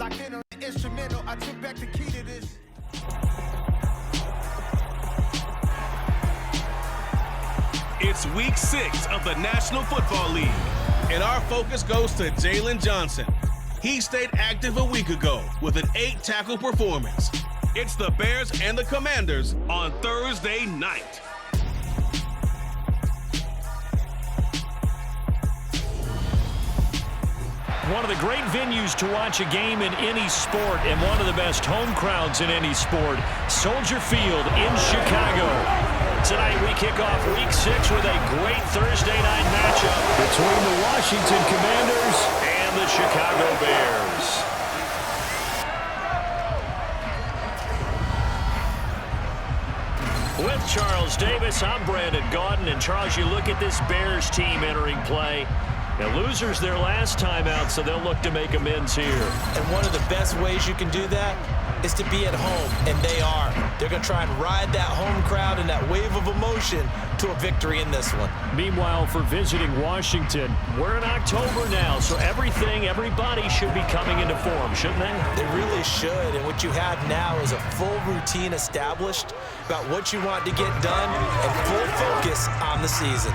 Locked in on the instrumental, I took back the key to this. It's week 6 of the National Football League, and our focus goes to Jalen Johnson. He stayed active a week ago with an 8-tackle performance. It's the Bears and the Commanders on Thursday night. One of the great venues to watch a game in any sport and one of the best home crowds in any sport, Soldier Field in Chicago. Tonight we kick off week 6 with a great Thursday night matchup between the Washington Commanders and the Chicago Bears. With Charles Davis, I'm Brandon Gaudin. And Charles, you look at this Bears team entering play. Now, losers their last time out, so they'll look to make amends here. And one of the best ways you can do that is to be at home, and they are. They're going to try and ride that home crowd and that wave of emotion to a victory in this one. Meanwhile, for visiting Washington, we're in October now, so everybody should be coming into form, shouldn't they? They really should, and what you have now is a full routine established about what you want to get done and full focus on the season.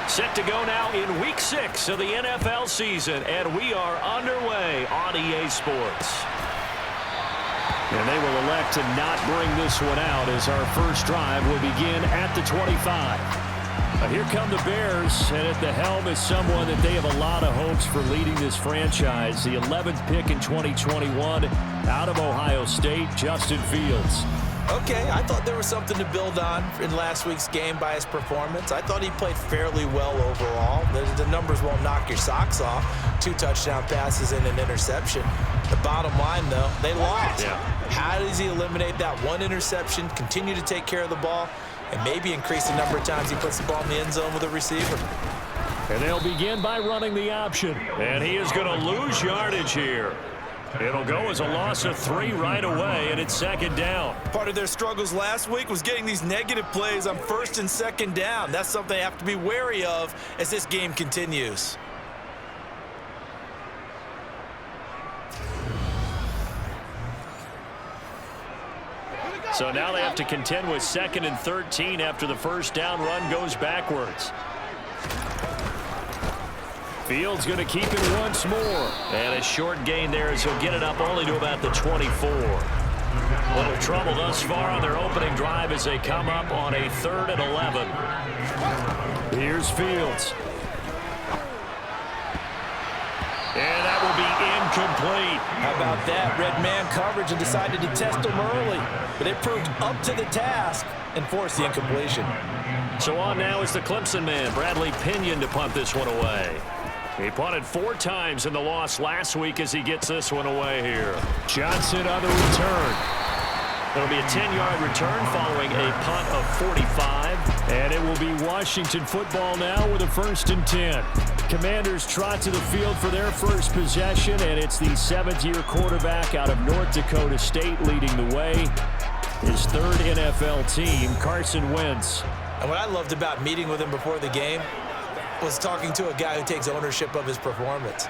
Set to go now in week 6 of the NFL season, and we are underway on EA Sports. And they will elect to not bring this one out as our first drive will begin at the 25. Here come the Bears, and at the helm is someone that they have a lot of hopes for leading this franchise. The 11th pick in 2021 out of Ohio State, Justin Fields. Okay, I thought there was something to build on in last week's game by his performance. I thought he played fairly well overall. The numbers won't knock your socks off. 2 touchdown passes and an interception. The bottom line, though, they lost. Yeah. How does he eliminate that one interception, continue to take care of the ball, and maybe increase the number of times he puts the ball in the end zone with a receiver? And they'll begin by running the option. And he is going to lose yardage here. It'll go as a loss of 3 right away, and it's second down. Part of their struggles last week was getting these negative plays on first and second down. That's something they have to be wary of as this game continues. So now they have to contend with 2nd and 13 after the first down run goes backwards. Fields going to keep it once more. And a short gain there as he'll get it up only to about the 24. A little trouble thus far on their opening drive as they come up on a 3rd and 11. Here's Fields. And that will be incomplete. How about that? Red man coverage and decided to test him early. But it proved up to the task and forced the incompletion. So on now is the Clemson man, Bradley Pinion, to punt this one away. He punted 4 times in the loss last week as he gets this one away here. Johnson on the return. It'll be a 10-yard return following a punt of 45. And it will be Washington football now with a 1st and 10. Commanders trot to the field for their first possession, and it's the 7th-year quarterback out of North Dakota State leading the way. His 3rd NFL team, Carson Wentz. And what I loved about meeting with him before the game was talking to a guy who takes ownership of his performance.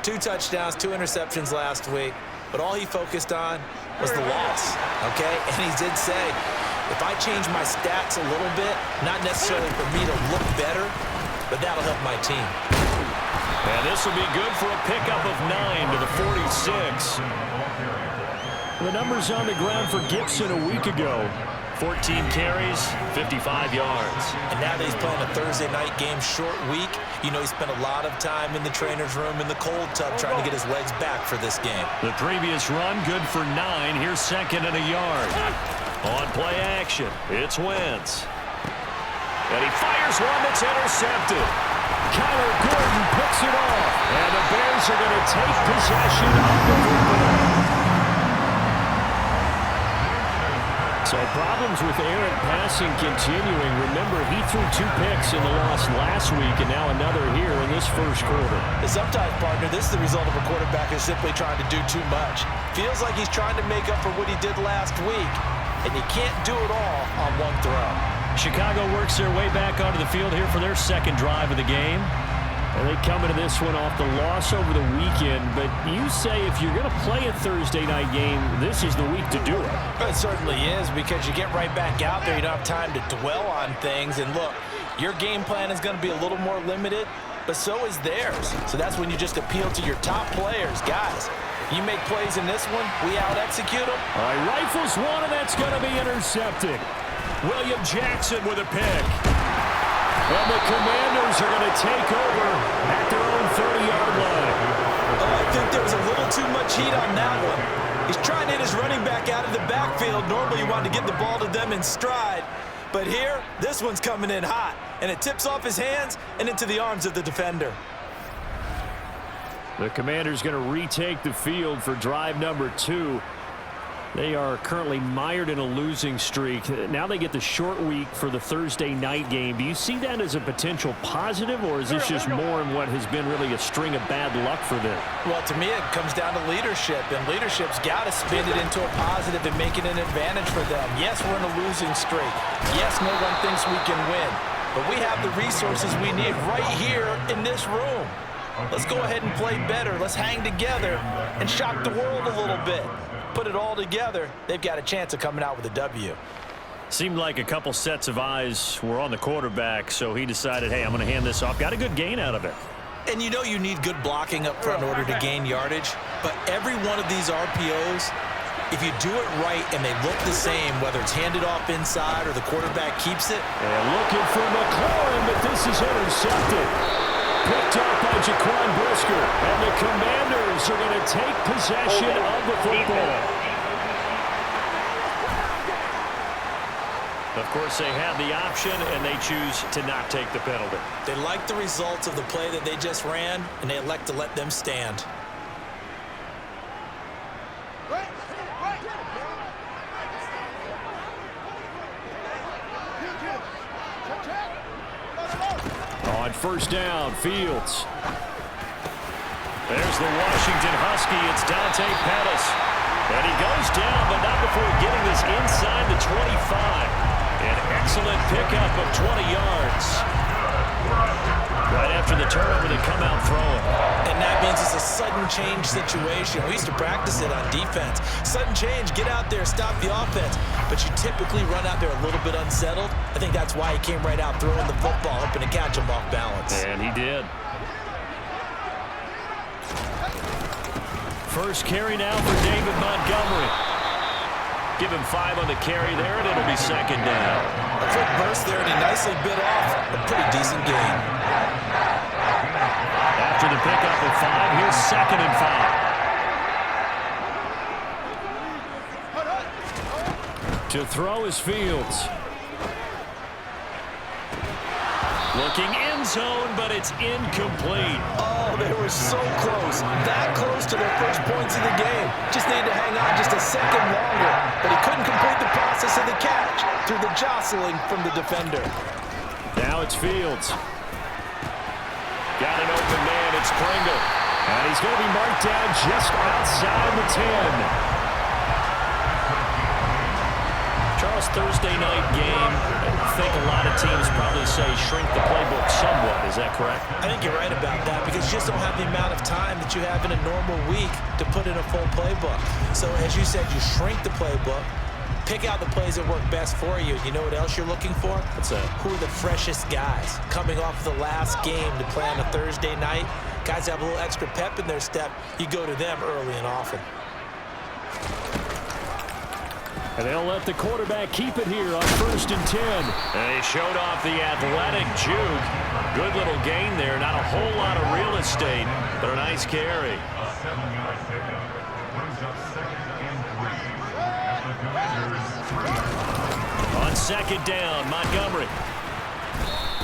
2 touchdowns, 2 interceptions last week, but all he focused on was the loss, okay? And he did say, if I change my stats a little bit, not necessarily for me to look better, but that'll help my team. And this will be good for a pickup of 9 to the 46. The numbers on the ground for Gibson a week ago. 14 carries, 55 yards. And now that he's playing a Thursday night game, short week, you know he spent a lot of time in the trainer's room in the cold tub trying to get his legs back for this game. The previous run, good for 9. Here's 2nd and a yard. On play action, it's Wentz. And he fires one that's intercepted. Kyler Gordon picks it off. And the Bears are going to take possession of the football. So problems with errant passing continuing. Remember, he threw 2 picks in the loss last week and now another here in this first quarter. Sometimes, partner, this is the result of a quarterback who's simply trying to do too much. Feels like he's trying to make up for what he did last week, and he can't do it all on one throw. Chicago works their way back onto the field here for their 2nd drive of the game. And they come into this one off the loss over the weekend. But you say if you're going to play a Thursday night game, this is the week to do it. It certainly is, because you get right back out there. You don't have time to dwell on things. And look, your game plan is going to be a little more limited, but so is theirs. So that's when you just appeal to your top players. Guys, you make plays in this one, we out-execute them. All right, rifles one, and that's going to be intercepted. William Jackson with a pick. And the Commanders are going to take over at their own 30-yard line. Oh, I think there was a little too much heat on that one. He's trying to hit his running back out of the backfield. Normally you want to get the ball to them in stride. But here, this one's coming in hot. And it tips off his hands and into the arms of the defender. The Commanders going to retake the field for drive number 2. They are currently mired in a losing streak. Now they get the short week for the Thursday night game. Do you see that as a potential positive, or is this just more in what has been really a string of bad luck for them? Well, to me, it comes down to leadership, and leadership's got to spin it into a positive and make it an advantage for them. Yes, we're in a losing streak. Yes, no one thinks we can win, but we have the resources we need right here in this room. Let's go ahead and play better. Let's hang together and shock the world a little bit. Put it all together, they've got a chance of coming out with a W. Seemed like a couple sets of eyes were on the quarterback, so he decided, hey, I'm going to hand this off. Got a good gain out of it. And you know you need good blocking up front in order to gain yardage, but every one of these RPOs, if you do it right and they look the same, whether it's handed off inside or the quarterback keeps it. And looking for McLaurin, but this is intercepted. Picked up by Jaquan Brisker, and the Commanders are going to take possession of the football. Of course, they have the option, and they choose to not take the penalty. They like the results of the play that they just ran, and they elect to let them stand. On first down, Fields. There's the Washington Husky. It's Dante Pettis. And he goes down, but not before getting this inside the 25. An excellent pickup of 20 yards. Right after the turnover, they come out throwing. And that means it's a sudden change situation. We used to practice it on defense. Sudden change, get out there, stop the offense. But you typically run out there a little bit unsettled. I think that's why he came right out throwing the football, hoping to catch him off balance. And he did. First carry now for David Montgomery. Give him 5 on the carry there, and it'll be second down. A quick burst there, and he nicely bit off a pretty decent gain. After the pickup of 5, here's second and 5. To throw is Fields. Looking end zone, but it's incomplete. Oh, they were so close. That close to their first points of the game. Just needed to hang on just a second longer. But he couldn't complete the process of the catch through the jostling from the defender. Now it's Fields. Got an open man. It's Pringle. And he's going to be marked down just outside the 10. Charles, Thursday night game, I think a lot of teams probably say shrink the playbook somewhat. Is that correct? I think you're right about that because you just don't have the amount of time that you have in a normal week to put in a full playbook. So as you said, you shrink the playbook, pick out the plays that work best for you. You know what else you're looking for? What's that? Who are the freshest guys coming off the last game to play on a Thursday night? Guys have a little extra pep in their step. You go to them early and often. And they'll let the quarterback keep it here on 1st and 10. And he showed off the athletic juke. Good little gain there. Not a whole lot of real estate, but a nice carry. On 2nd down, Montgomery.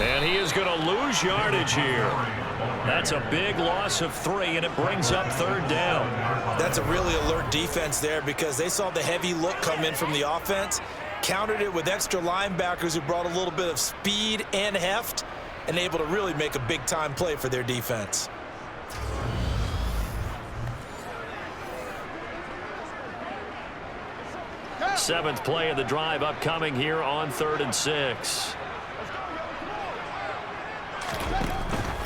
And he is going to lose yardage here. That's a big loss of 3, and it brings up 3rd down. That's a really alert defense there because they saw the heavy look come in from the offense, countered it with extra linebackers who brought a little bit of speed and heft, and able to really make a big-time play for their defense. Seventh play of the drive upcoming here on 3rd and 6.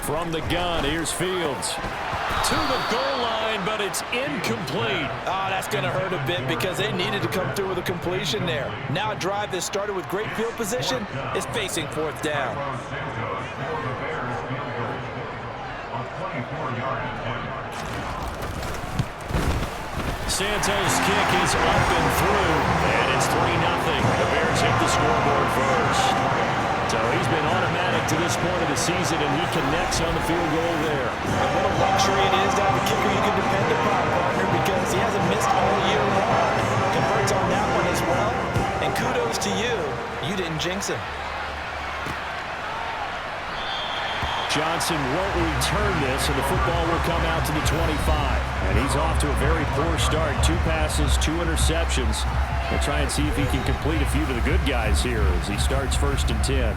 From the gun, here's Fields. To the goal line, but it's incomplete. Oh, that's going to hurt a bit because they needed to come through with a completion there. Now a drive that started with great field position is facing 4th down. Santos' kick is up and through, and it's 3-0. The Bears hit the scoreboard first. So he's been automatic to this point of the season, and he connects on the field goal there. And what a luxury it is to have a kicker you can depend upon, partner, because he hasn't missed all year long. Converts on that one as well. And kudos to you. You didn't jinx him. Johnson won't return this, and the football will come out to the 25. And he's off to a very poor start. 2 passes, 2 interceptions. We'll try and see if he can complete a few to the good guys here as he starts 1st and 10.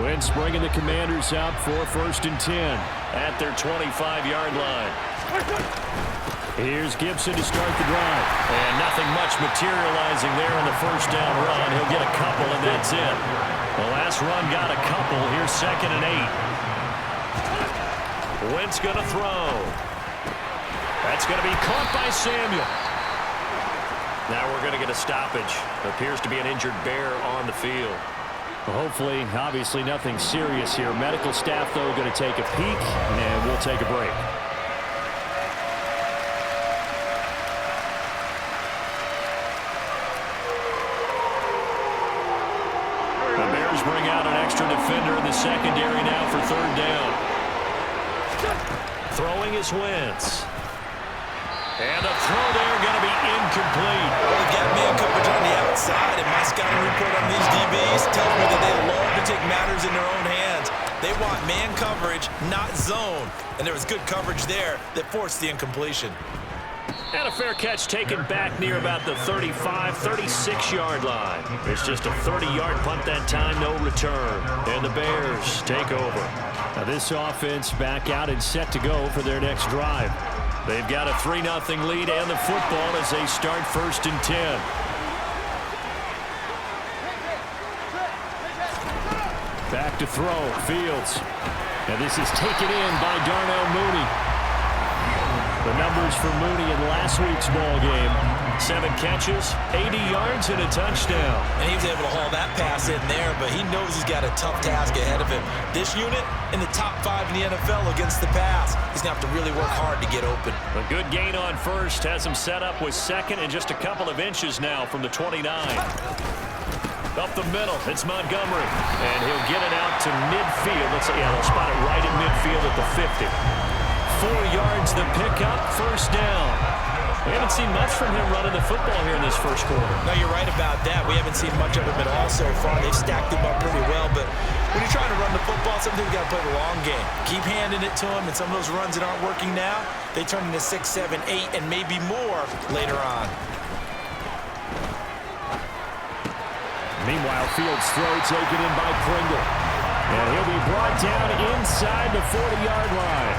Wentz bringing the Commanders out for 1st and 10. At their 25-yard line. Here's Gibson to start the drive. And nothing much materializing there on the 1st down run. He'll get a couple, and that's it. The last run got a couple. Here's 2nd and 8. Wentz going to throw. That's going to be caught by Samuel. Now we're going to get a stoppage. Appears to be an injured Bear on the field. Well, hopefully, obviously nothing serious here. Medical staff, though, going to take a peek, and we'll take a break. The Bears bring out an extra defender in the secondary now for 3rd down. Throwing is Wentz. And a throw there going to be incomplete. Well, they've got man coverage on the outside, and my scouting report on these DBs tells me that they love to take matters in their own hands. They want man coverage, not zone. And there was good coverage there that forced the incompletion. And a fair catch taken back near about the 35, 36-yard line. It's just a 30-yard punt that time, no return. And the Bears take over. Now this offense back out and set to go for their next drive. They've got a 3-0 lead and the football as they start 1st and 10. Back to throw, Fields. And this is taken in by Darnell Mooney. The numbers for Mooney in last week's ball game. 7 catches, 80 yards, and a touchdown. And he was able to haul that pass in there, but he knows he's got a tough task ahead of him. This unit in the top 5 in the NFL against the pass. He's going to have to really work hard to get open. A good gain on 1st has him set up with 2nd and just a couple of inches now from the 29. Up the middle, it's Montgomery. And he'll get it out to midfield. They'll spot it right in midfield at the 50. 4 yards the pickup, 1st down. We haven't seen much from him running the football here in this first quarter. No, you're right about that. We haven't seen much of him at all so far. They've stacked him up pretty well, but when you're trying to run the football, sometimes you got to play the long game. Keep handing it to him, and some of those runs that aren't working now, they turn into 6, 7, 8, and maybe more later on. Meanwhile, Fields' throw taken in by Pringle. And he'll be brought down inside the 40-yard line.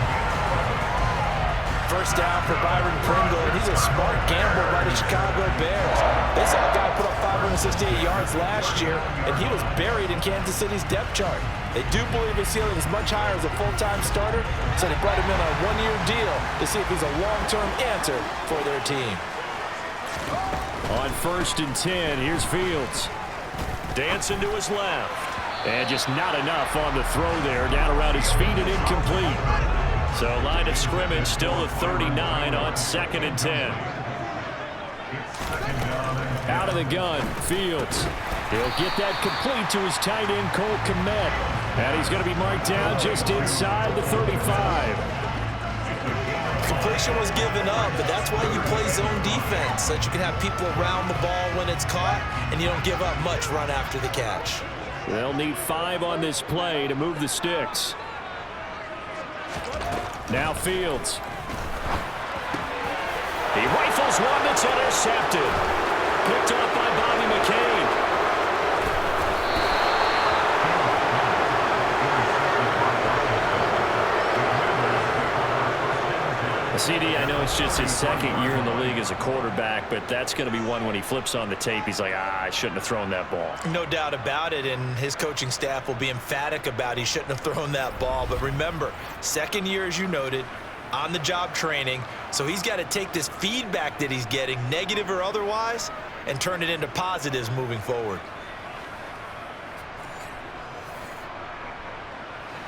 First down for Byron Pringle, and he's a smart gamble by the Chicago Bears. They saw a guy put up 568 yards last year, and he was buried in Kansas City's depth chart. They do believe his ceiling is much higher as a full-time starter, so they brought him in on a one-year deal to see if he's a long-term answer for their team. On 1st and 10, here's Fields. Dancing to his left. And just not enough on the throw there. Down around his feet and incomplete. So line of scrimmage still at 39 on 2nd and 10. Out of the gun, Fields. He'll get that complete to his tight end, Cole Kmet. And he's going to be marked down just inside the 35. Completion was given up, but that's why you play zone defense, so that you can have people around the ball when it's caught, and you don't give up much run after the catch. They'll need 5 on this play to move the sticks. Now Fields. He rifles one that's intercepted. Picked up by Bobby McCain. CD, I know it's just his 2nd year in the league as a quarterback, but that's going to be one when he flips on the tape, he's like, I shouldn't have thrown that ball. No doubt about it, and his coaching staff will be emphatic about he shouldn't have thrown that ball. But remember, 2nd year, as you noted, on-the-job training, so he's got to take this feedback that he's getting, negative or otherwise, and turn it into positives moving forward.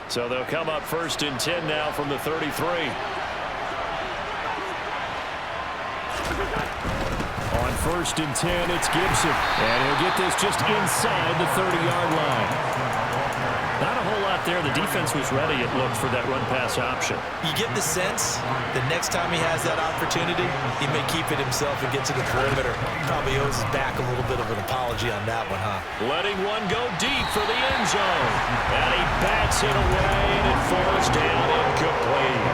So they'll come up 1st and 10 now from the 33. On 1st and 10, it's Gibson. And he'll get this just inside the 30-yard line. Not a whole lot there. The defense was ready, it looked, for that run-pass option. You get the sense that next time he has that opportunity, he may keep it himself and get to the perimeter. Probably owes his back a little bit of an apology on that one, huh? Letting one go deep for the end zone. And he bats it away, and it falls down incomplete.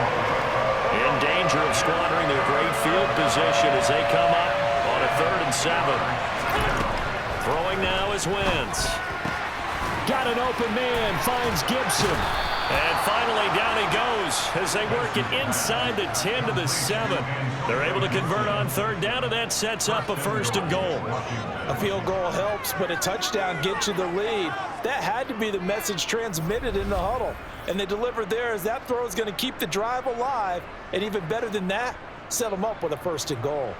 In danger of squandering their great field position as they come up on a 3rd and 7. Throwing now is Wentz. Got an open man, finds Gibson. And finally down he goes as they work it inside the 10 to the 7. They're able to convert on 3rd down, and that sets up a 1st and goal. A field goal helps, but a touchdown gets you the lead. That had to be the message transmitted in the huddle. And they delivered there as that throw is going to keep the drive alive. And even better than that, set them up with a 1st and goal.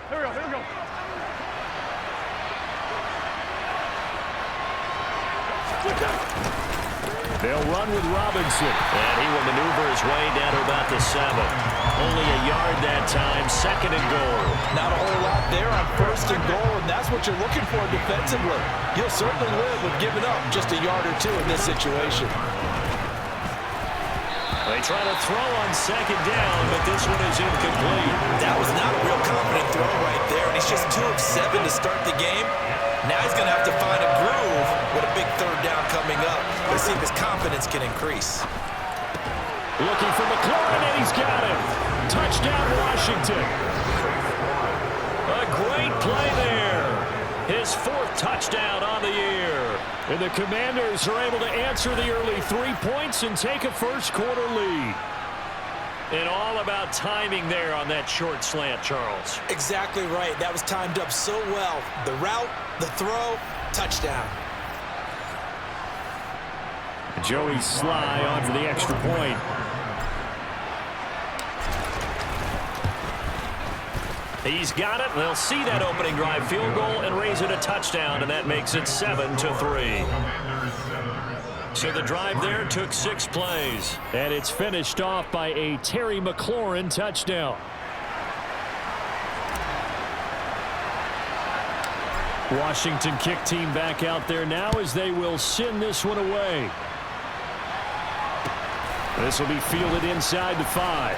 Here we go, here we go. They'll run with Robinson. And he will maneuver his way down to about the 7. Only a yard that time, 2nd and goal. Not a whole lot there on 1st and goal, and that's what you're looking for defensively. You'll certainly live with giving up just a yard or 2 in this situation. They try to throw on 2nd down, but this one is incomplete. That was not a real confident throw right there, and he's just 2 of 7 to start the game. Now he's going to have to find a groove with a big 3rd down coming up. Let's see if his confidence can increase. Looking for McLaurin, and he's got him. Touchdown, Washington. A great play there. His 4th touchdown on the year. And the Commanders are able to answer the early 3 points and take a first-quarter lead. And all about timing there on that short slant, Charles. Exactly right. That was timed up so well. The route, the throw, touchdown. Joey Sly on for the extra point. He's got it. They'll see that opening drive field goal and raise it a touchdown, and that makes it 7-3. So the drive there took 6 plays. And it's finished off by a Terry McLaurin touchdown. Washington kick team back out there now as they will send this one away. This will be fielded inside the 5.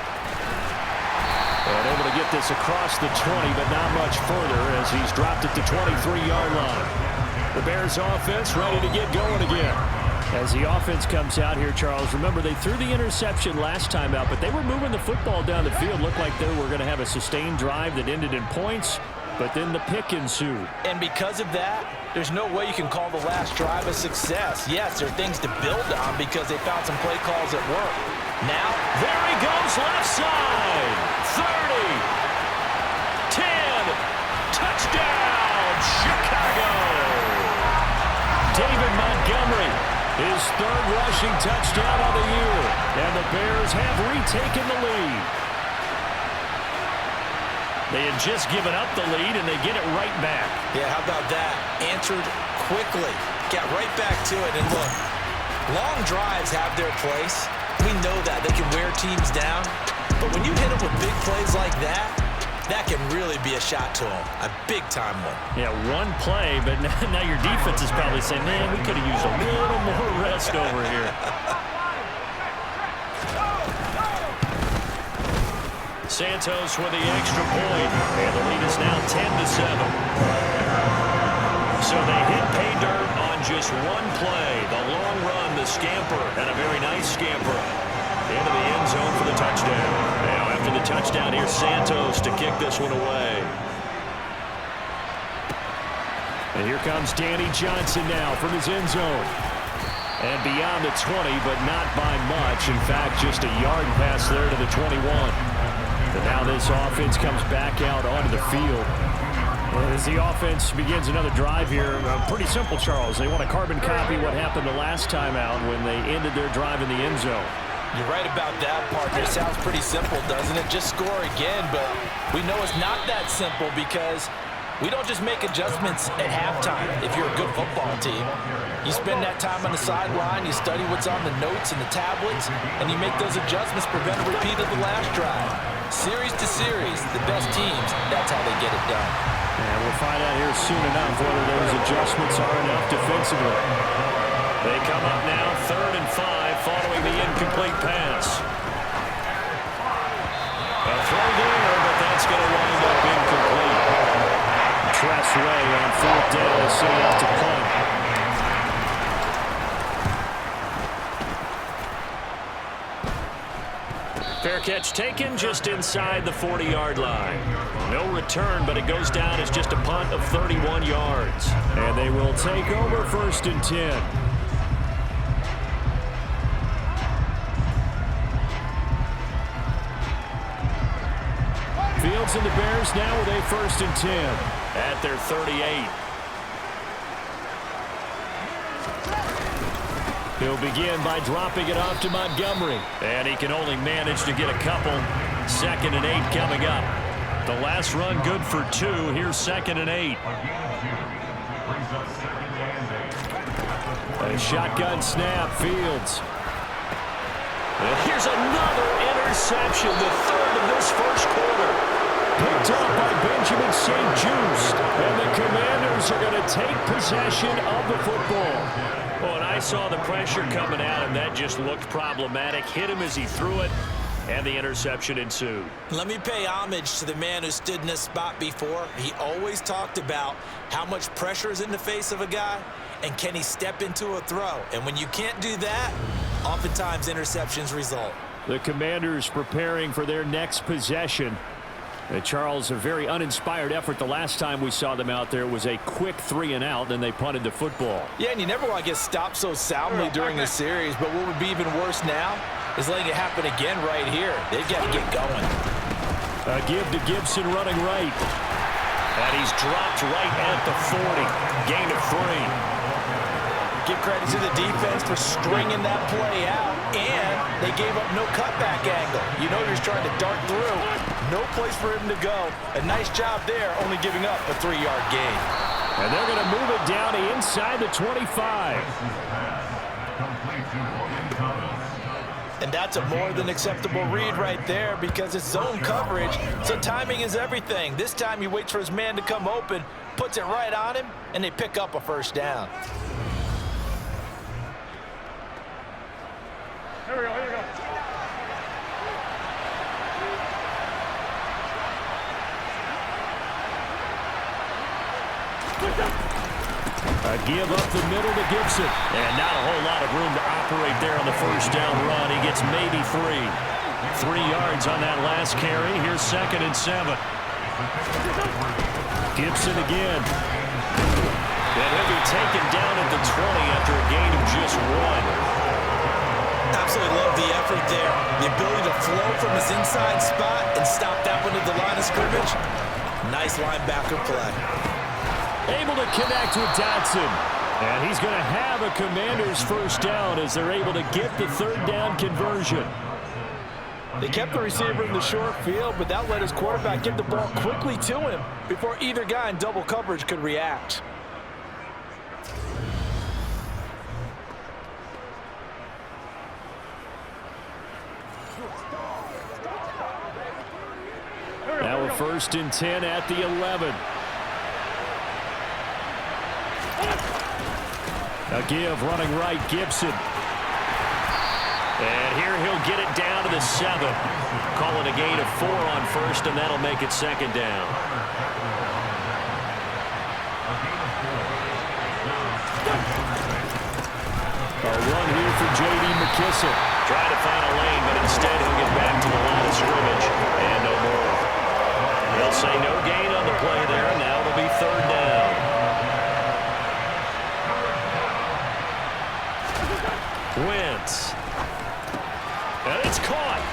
And able to get this across the 20, but not much further as he's dropped it to 23-yard line. The Bears offense ready to get going again. As the offense comes out here, Charles, remember they threw the interception last time out, but they were moving the football down the field. Looked like they were going to have a sustained drive that ended in points, but then the pick ensued. And because of that, there's no way you can call the last drive a success. Yes, there are things to build on because they found some play calls at work. Now, There he goes, left side. 30. 10. Touchdown, Chicago. David Montgomery, his 3rd rushing touchdown of the year. And the Bears have retaken the lead. They had just given up the lead, and they get it right back. yeah, how about that? Answered quickly. Got right back to it. And look, long drives have their place. We know that. They can wear teams down. But when you hit them with big plays like that, that can really be a shot to them. A big-time one. Yeah, one play, but now your defense is probably saying, man, we could have used a little more rest over here. Santos with the extra point, and the lead is now 10-7. So they hit pay dirt on just one play. The long run, the scamper, and a very nice scamper into the end zone for the touchdown. Now after the touchdown, here's Santos to kick this one away. And here comes Danny Johnson now from his end zone. And beyond the 20, but not by much. In fact, just a yard pass there to the 21. And now this offense comes back out onto the field. As the offense begins another drive here, pretty simple, Charles. They want to carbon copy what happened the last time out when they ended their drive in the end zone. You're right about that, partner. It sounds pretty simple, doesn't it? Just score again, but we know it's not that simple because we don't just make adjustments at halftime if you're a good football team. You spend that time on the sideline, you study what's on the notes and the tablets, and you make those adjustments, prevent a repeat of the last drive. Series to series, the best teams, that's how they get it done. And we'll find out here soon enough whether those adjustments are enough defensively. They come up now 3rd and 5 following the incomplete pass. A throw there, but that's going to wind up incomplete. Tressway on 4th down is set up to punt. Fair catch taken just inside the 40-yard line. No return, but it goes down as just a punt of 31 yards. And they will take over 1st and 10. Fields and the Bears now with a 1st and 10. At their 38. He'll begin by dropping it off to Montgomery. And he can only manage to get a couple. 2nd and 8 coming up. The last run good for 2. Here's 2nd and 8. A shotgun snap, Fields. And here's another interception, the 3rd of this first quarter. Picked up by Benjamin St-Juste. And the Commanders are going to take possession of the football. Oh, and I saw the pressure coming at him. That just looked problematic. Hit him as he threw it, and the interception ensued. Let me pay homage to the man who stood in this spot before. He always talked about how much pressure is in the face of a guy, and can he step into a throw. And when you can't do that, oftentimes interceptions result. The Commanders preparing for their next possession. Charles, a very uninspired effort the last time we saw them out there was a quick 3 and out, then they punted the football. Yeah, and you never want to get stopped so soundly during the series, but what would be even worse now is letting it happen again right here. They've got to get going. A give to Gibson running right. And he's dropped right at the 40. Gain of 3. Give credit to the defense for stringing that play out, and they gave up no cutback angle. You know he's trying to dart through. No place for him to go. A nice job there, only giving up a 3-yard gain. And they're going to move it down to inside the 25. And that's a more than acceptable read right there because it's zone coverage, so timing is everything. This time he waits for his man to come open, puts it right on him, and they pick up a 1st down. Here we go, here we go. A give up the middle to Gibson. And not a whole lot of room to operate there on the first down run. He gets maybe 3. 3 yards on that last carry. Here's 2nd and 7. Gibson again. And he'll be taken down at the 20 after a gain of just 1. Absolutely love the effort there. The ability to flow from his inside spot and stop that one at the line of scrimmage. Nice linebacker play. Able to connect with Dotson. And he's going to have a Commander's first down as they're able to get the 3rd down conversion. They kept the receiver in the short field, but that let his quarterback get the ball quickly to him before either guy in double coverage could react. Now we're 1st and 10 at the 11. A give running right, Gibson. And here he'll get it down to the 7. Calling a gain of 4 on 1st, and that'll make it 2nd down. A run here for J.D. McKissick. Trying to find a lane, but instead he'll get back to the line of scrimmage. And no more. They'll say no gain on the play there, and now it'll be 3rd down. Wentz. And it's caught.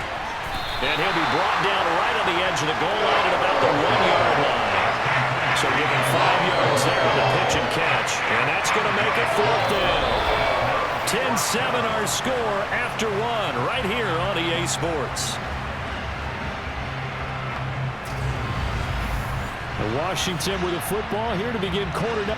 And he'll be brought down right on the edge of the goal line at about the 1-yard line. So given 5 yards there on the pitch and catch. And that's going to make it 4th down. 10-7 our score after 1 right here on EA Sports. Washington with a football here to begin quarter.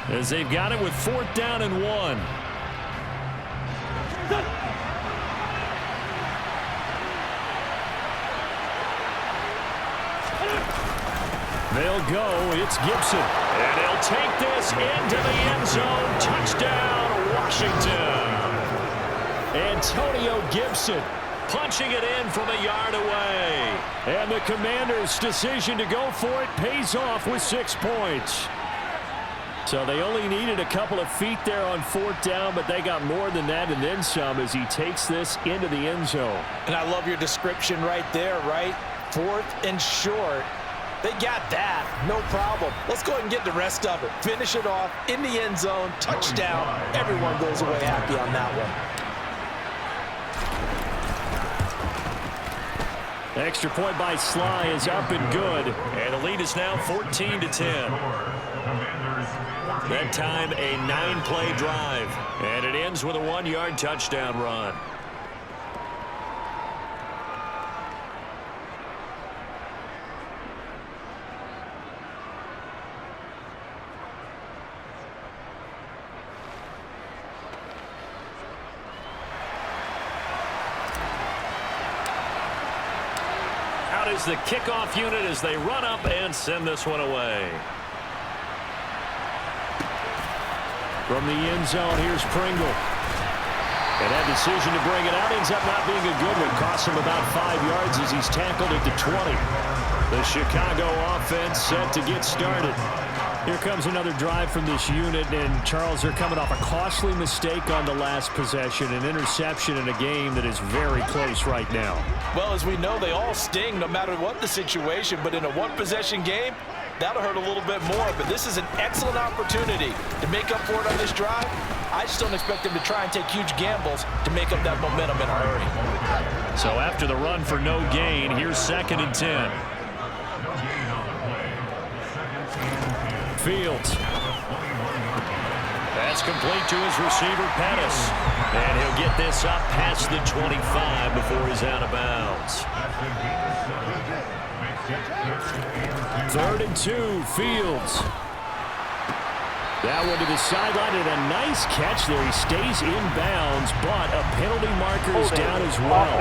as they've got it with 4th down and 1. They'll go. It's Gibson. And he'll take this into the end zone. Touchdown, Washington. Antonio Gibson Punching it in from a yard away. And the Commanders' decision to go for it pays off with 6 points. So they only needed a couple of feet there on 4th down, but they got more than that and then some as he takes this into the end zone. And I love your description right there, right? 4th and short. They got that. No problem. Let's go ahead and get the rest of it. Finish it off in the end zone. Touchdown. Everyone goes away happy on that one. Extra point by Sly is up and good. And the lead is now 14-10. That time a 9-play drive. And it ends with a 1-yard touchdown run. Is the kickoff unit as they run up and send this one away. From the end zone, here's Pringle. And that decision to bring it out ends up not being a good one. Costs him about 5 yards as he's tackled at the 20. The Chicago offense set to get started. Here comes another drive from this unit, and Charles, are coming off a costly mistake on the last possession, an interception in a game that is very close right now. Well, as we know, they all sting no matter what the situation, but in a one-possession game, that'll hurt a little bit more. But this is an excellent opportunity to make up for it on this drive. I just don't expect them to try and take huge gambles to make up that momentum in a hurry. So after the run for no gain, here's 2nd and 10. Fields. That's complete to his receiver, Pettis. And he'll get this up past the 25 before he's out of bounds. 3rd and 2, Fields. That one to the sideline, and a nice catch there. He stays in bounds, but a penalty marker is down as well.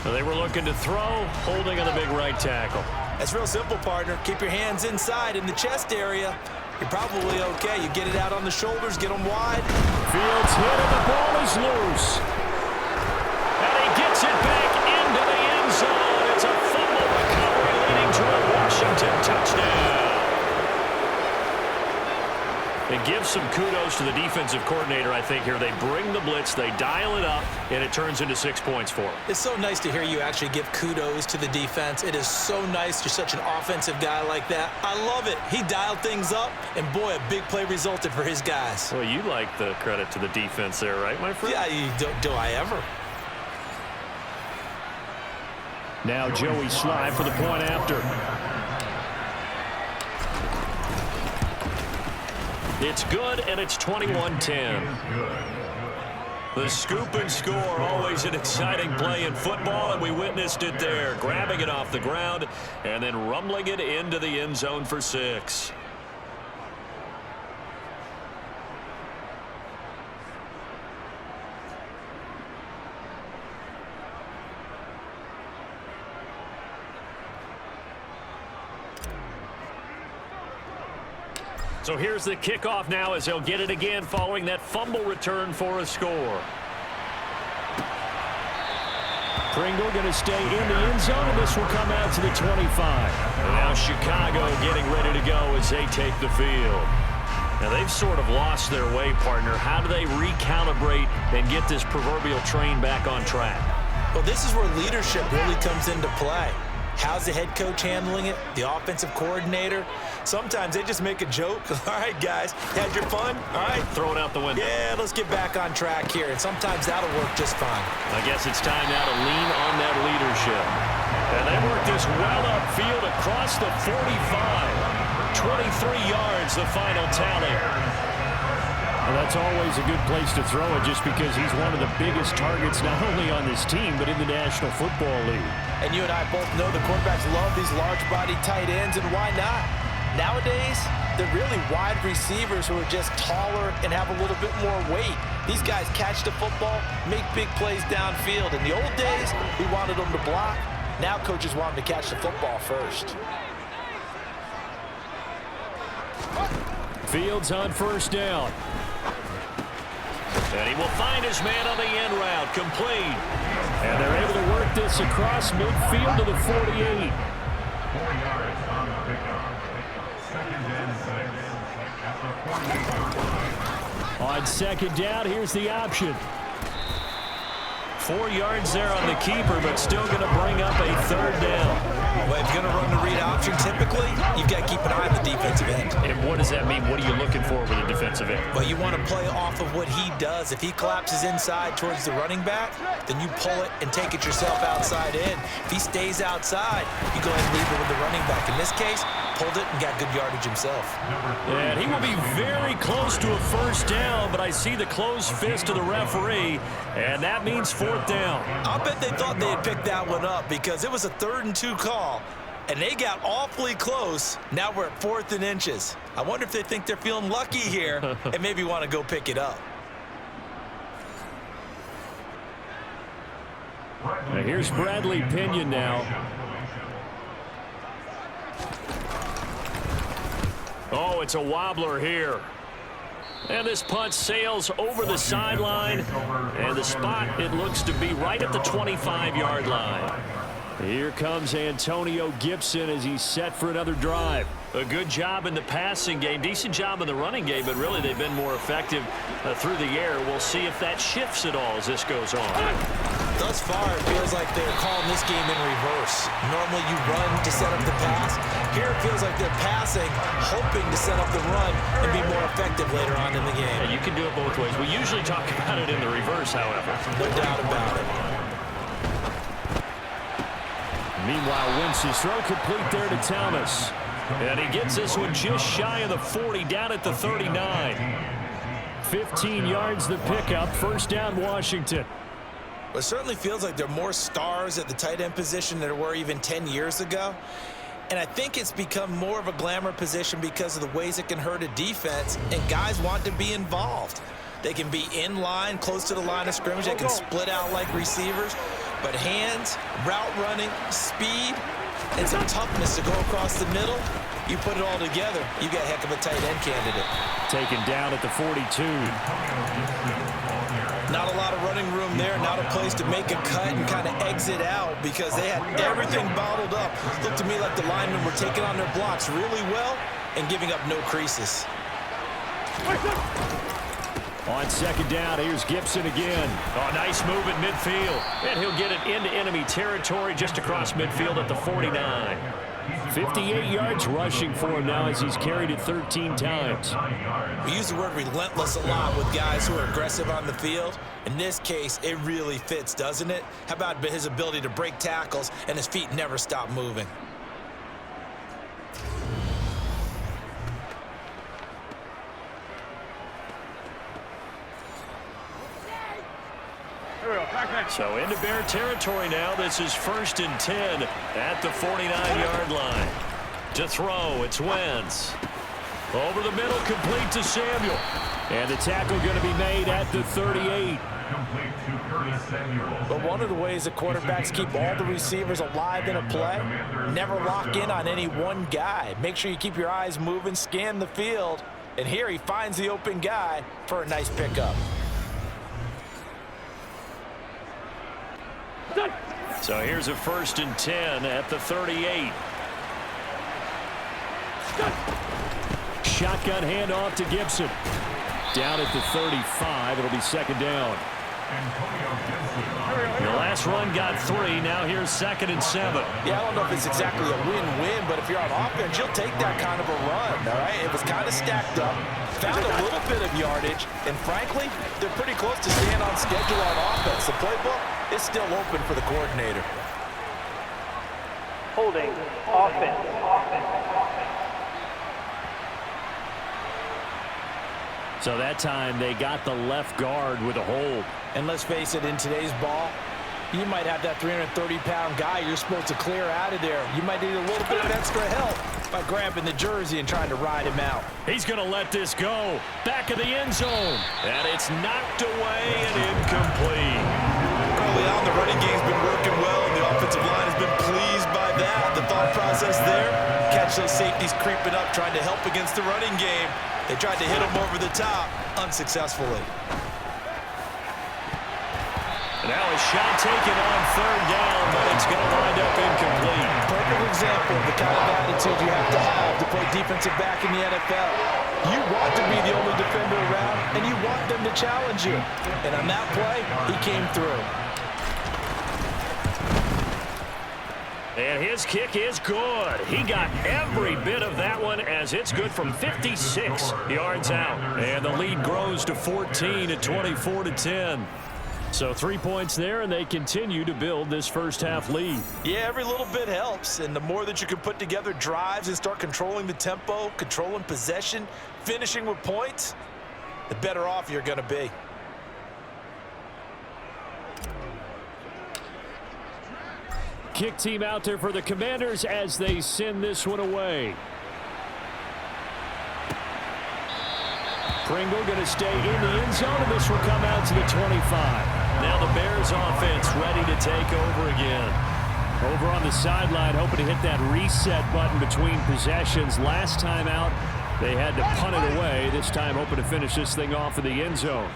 So they were looking to throw, holding on the big right tackle. It's real simple, partner. Keep your hands inside in the chest area. You're probably okay. You get it out on the shoulders, get them wide. Fields hit and the ball is loose. And he gets it back into the end zone. It's a fumble recovery leading to a Washington touchdown. It gives some kudos to the defensive coordinator, I think, here. They bring the blitz, they dial it up, and it turns into 6 points for them. It's so nice to hear you actually give kudos to the defense. It is so nice. You're such an offensive guy like that. I love it. He dialed things up, and boy, a big play resulted for his guys. Well, you like the credit to the defense there, right, my friend? Yeah, do I ever? Now Joey Sly for the point after. It's good, and it's 21-10. The scoop and score, always an exciting play in football, and we witnessed it there, grabbing it off the ground and then rumbling it into the end zone for 6. So here's the kickoff now as he'll get it again following that fumble return for a score. Pringle going to stay in the end zone, and this will come out to the 25. And now Chicago getting ready to go as they take the field. Now they've sort of lost their way, partner. How do they recalibrate and get this proverbial train back on track? Well, this is where leadership really comes into play. How's the head coach handling it? The offensive coordinator? Sometimes they just make a joke. All right, guys, had your fun? All right. Throw it out the window. Yeah, let's get back on track here. And sometimes that'll work just fine. I guess it's time now to lean on that leadership. And they work this well upfield across the 45. 23 yards, the final tally. And that's always a good place to throw it just because he's one of the biggest targets not only on this team but in the National Football League. And you and I both know the quarterbacks love these large-bodied tight ends, and why not? Nowadays, they're really wide receivers who are just taller and have a little bit more weight. These guys catch the football, make big plays downfield. In the old days, we wanted them to block. Now coaches want them to catch the football first. Fields on first down. And he will find his man on the end route, complete. And they're able to work this across midfield to the 48. 4 yards on the pickup. 2nd and 6. On second down, here's the option. 4 yards there on the keeper, but still going to bring up a 3rd down. Well, if you're going to run the read option, typically, you've got to keep an eye on the defensive end. And what does that mean? What are you looking for with a defensive end? Well, you want to play off of what he does. If he collapses inside towards the running back, then you pull it and take it yourself outside in. If he stays outside, you go ahead and leave it with the running back. In this case, pulled it and got good yardage himself. And he will be very close to a 1st down, but I see the closed fist of the referee, and that means 4th down. I'll bet they thought they had picked that one up because it was a 3rd and 2 call, and they got awfully close. Now we're at 4th and inches. I wonder if they think they're feeling lucky here and maybe want to go pick it up. Now here's Bradley Pinion now. Oh, it's a wobbler here. And this punt sails over the sideline, and the spot, it looks to be right at the 25-yard line. Here comes Antonio Gibson as he's set for another drive. A good job in the passing game, decent job in the running game, but really they've been more effective through the air. We'll see if that shifts at all as this goes on. Thus far, it feels like they're calling this game in reverse. Normally you run to set up the pass. Here it feels like they're passing, hoping to set up the run and be more effective later on in the game. Yeah, you can do it both ways. We usually talk about it in the reverse, however. No doubt about it. Meanwhile, Wentz's throw complete there to Thomas. And he gets this one just shy of the 40, down at the 39. 15 yards the pickup, 1st down Washington. It certainly feels like there are more stars at the tight end position than there were even 10 years ago. And I think it's become more of a glamour position because of the ways it can hurt a defense, and guys want to be involved. They can be in line, close to the line of scrimmage. They can split out like receivers. But hands, route running, speed, and some toughness to go across the middle, you put it all together, you got a heck of a tight end candidate. Taken down at the 42. Not a lot of running room there, not a place to make a cut and kind of exit out because they had everything bottled up. Looked to me like the linemen were taking on their blocks really well and giving up no creases. On 2nd down, here's Gibson again. Oh, nice move at midfield. And he'll get it into enemy territory just across midfield at the 49. 58 yards rushing for him now as he's carried it 13 times. We use the word relentless a lot with guys who are aggressive on the field. In this case, it really fits, doesn't it? How about his ability to break tackles and his feet never stop moving? So into Bear territory now. This is 1st and 10 at the 49-yard line. To throw, it's Wentz. Over the middle, complete to Samuel. And the tackle going to be made at the 38. But one of the ways that quarterbacks keep all the receivers alive in a play, never lock in on any one guy. Make sure you keep your eyes moving, scan the field. And here he finds the open guy for a nice pickup. So here's a 1st and 10 at the 38. Shotgun handoff to Gibson. Down at the 35. It'll be 2nd down. The last run got 3. Now here's 2nd and 7. Yeah, I don't know if it's exactly a win-win, but if you're on offense, you'll take that kind of a run, all right? It was kind of stacked up, found a little bit of yardage, and frankly, they're pretty close to staying on schedule on offense. The playbook is still open for the coordinator. Holding offense. So that time they got the left guard with a hold. And let's face it, in today's ball, you might have that 330-pound guy you're supposed to clear out of there. You might need a little bit of extra help by grabbing the jersey and trying to ride him out. He's going to let this go. Back of the end zone. And it's knocked away and incomplete. Early on, the running game's been working well, and the offensive line has been pleased by that. The thought process there, catch those safeties creeping up, trying to help against the running game. They tried to hit him over the top, unsuccessfully. Now a shot taken on third down, but it's going to wind up incomplete. Perfect example of the kind of attitude you have to play defensive back in the NFL. You want to be the only defender around, and you want them to challenge you. And on that play, he came through. And his kick is good. He got every bit of that one as it's good from 56 yards out. And the lead grows to 14 at 24-10. So 3 points there, and they continue to build this first half lead. Yeah, every little bit helps, and the more that you can put together drives and start controlling the tempo, controlling possession, finishing with points, the better off you're going to be. Kick team out there for the Commanders as they send this one away. Pringle going to stay in the end zone, and this will come out to the 25. Now the Bears offense ready to take over again. Over on the sideline, hoping to hit that reset button between possessions. Last time out, they had to punt it away. This time hoping to finish this thing off in the end zone.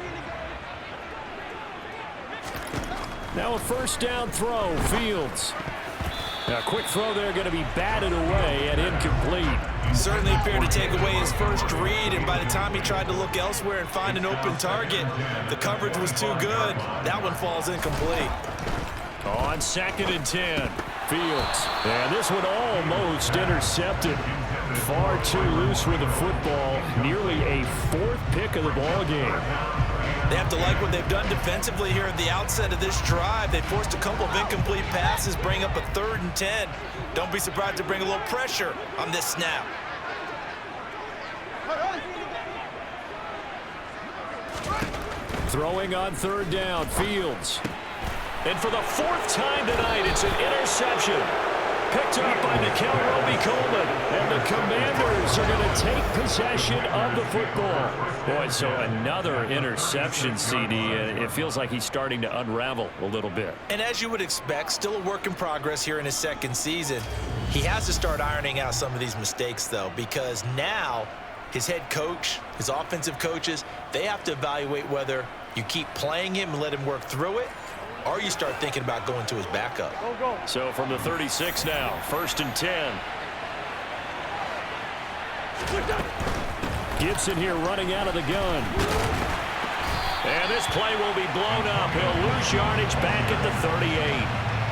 Now a first down throw, Fields. A quick throw there going to be batted away and incomplete. Certainly appeared to take away his first read, and by the time he tried to look elsewhere and find an open target, the coverage was too good. That one falls incomplete. On 2nd and 10, Fields. And this one almost intercepted. Far too loose with the football. Nearly a 4th pick of the ball game. They have to like what they've done defensively here at the outset of this drive. They forced a couple of incomplete passes, bring up a 3rd and 10. Don't be surprised to bring a little pressure on this snap. Throwing on 3rd down, Fields. And for the 4th time tonight, it's an interception. Picked up by Nickel Roby-Coleman. And the Commanders are going to take possession of the football. Boy, so another interception, CD. It feels like he's starting to unravel a little bit. And as you would expect, still a work in progress here in his 2nd season. He has to start ironing out some of these mistakes, though, because now his head coach, his offensive coaches, they have to evaluate whether you keep playing him and let him work through it, or you start thinking about going to his backup. So from the 36 now, 1st and 10. Gibson here running out of the gun. And this play will be blown up. He'll lose yardage back at the 38.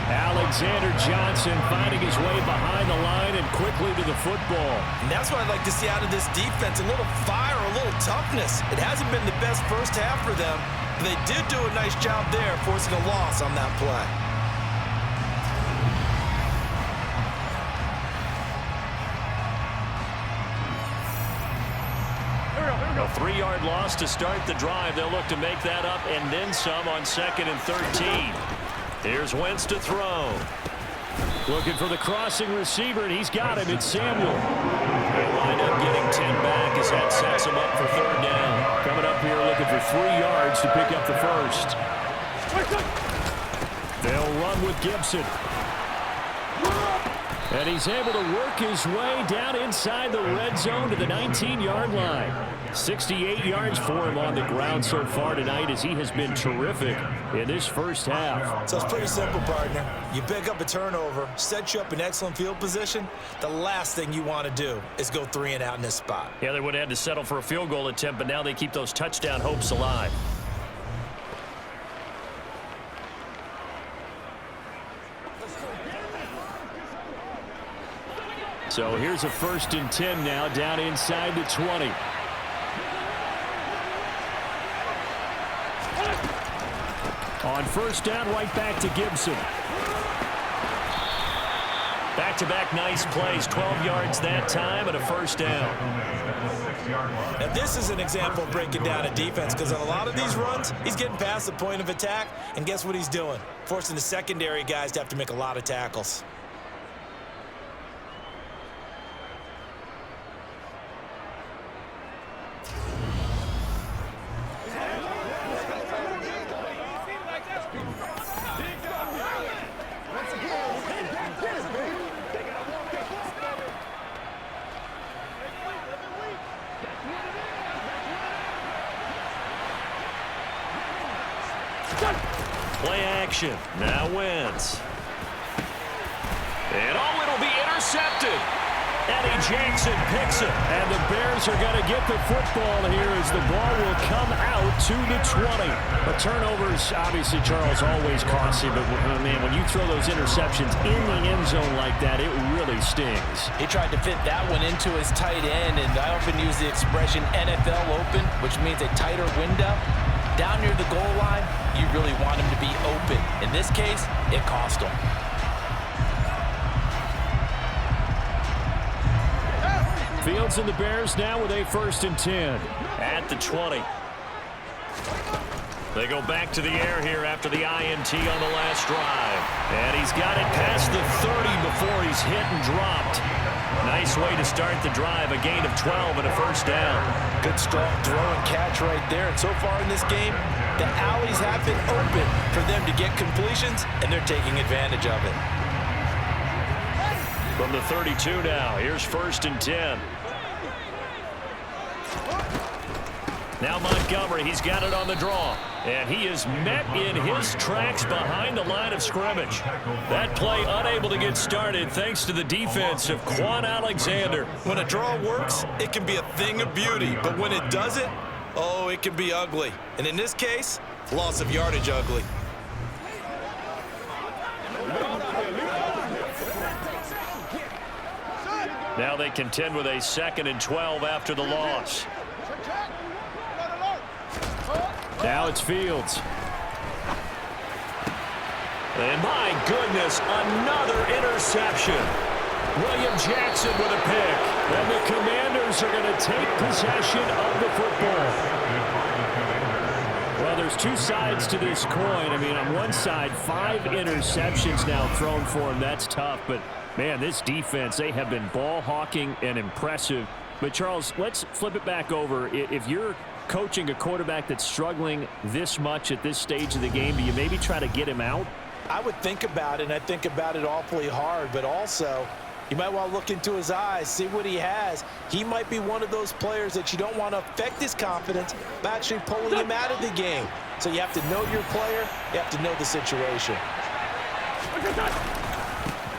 Alexander Johnson finding his way behind the line and quickly to the football. And that's what I'd like to see out of this defense, a little fire, a little toughness. It hasn't been the best first half for them, but they did do a nice job there forcing a loss on that play. A 3-yard loss to start the drive. They'll look to make that up and then some on 2nd and 13. Here's Wentz to throw. Looking for the crossing receiver, and he's got him. It's Samuel. They'll wind up getting 10 back as that sets him up for 3rd down. Coming up here looking for 3 yards to pick up the first. They'll run with Gibson. And he's able to work his way down inside the red zone to the 19-yard line. 68 yards for him on the ground so far tonight as he has been terrific in this first half. So it's pretty simple, partner. You pick up a turnover, set you up in excellent field position. The last thing you want to do is go 3 and out in this spot. Yeah, they would have had to settle for a field goal attempt, but now they keep those touchdown hopes alive. So here's a 1st and 10 now down inside the 20. On 1st down, right back to Gibson. Back-to-back nice plays, 12 yards that time and a first down. Now this is an example of breaking down a defense, because on a lot of these runs, he's getting past the point of attack, and guess what he's doing? Forcing the secondary guys to have to make a lot of tackles. Play action. Now wins. And oh, it'll be intercepted. Eddie Jackson picks it. And the Bears are going to get the football here as the ball will come out to the 20. But turnovers, obviously, Charles, always costly. But, man, when you throw those interceptions in the end zone like that, it really stings. He tried to fit that one into his tight end, and I often use the expression NFL open, which means a tighter window. Down near the goal line, you really want him to be open. In this case, it cost him. Fields and the Bears now with a 1st and 10 at the 20. They go back to the air here after the INT on the last drive. And he's got it past the 30 before he's hit and dropped. Nice way to start the drive, a gain of 12 and a first down. Good strong throw and catch right there. And so far in this game, the alleys have been open for them to get completions, and they're taking advantage of it. From the 32 now, here's 1st and 10. Now Montgomery, he's got it on the draw. And he is met in his tracks behind the line of scrimmage. That play unable to get started thanks to the defense of Quan Alexander. When a draw works, it can be a thing of beauty. But when it doesn't, oh, it can be ugly. And in this case, loss of yardage ugly. Now they contend with a 2nd and 12 after the loss. Now it's Fields. And my goodness, another interception. William Jackson with a pick. And the Commanders are going to take possession of the football. Well, there's two sides to this coin. I mean, on one side, 5 interceptions now thrown for him. That's tough. But, man, this defense, they have been ball hawking and impressive. But, Charles, let's flip it back over. If you're coaching a quarterback that's struggling this much at this stage of the game, do you maybe try to get him out? I would think about it, and I think about it awfully hard, but also you might want to look into his eyes, see what he has. He might be one of those players that you don't want to affect his confidence by actually pulling him out of the game. So you have to know your player, you have to know the situation.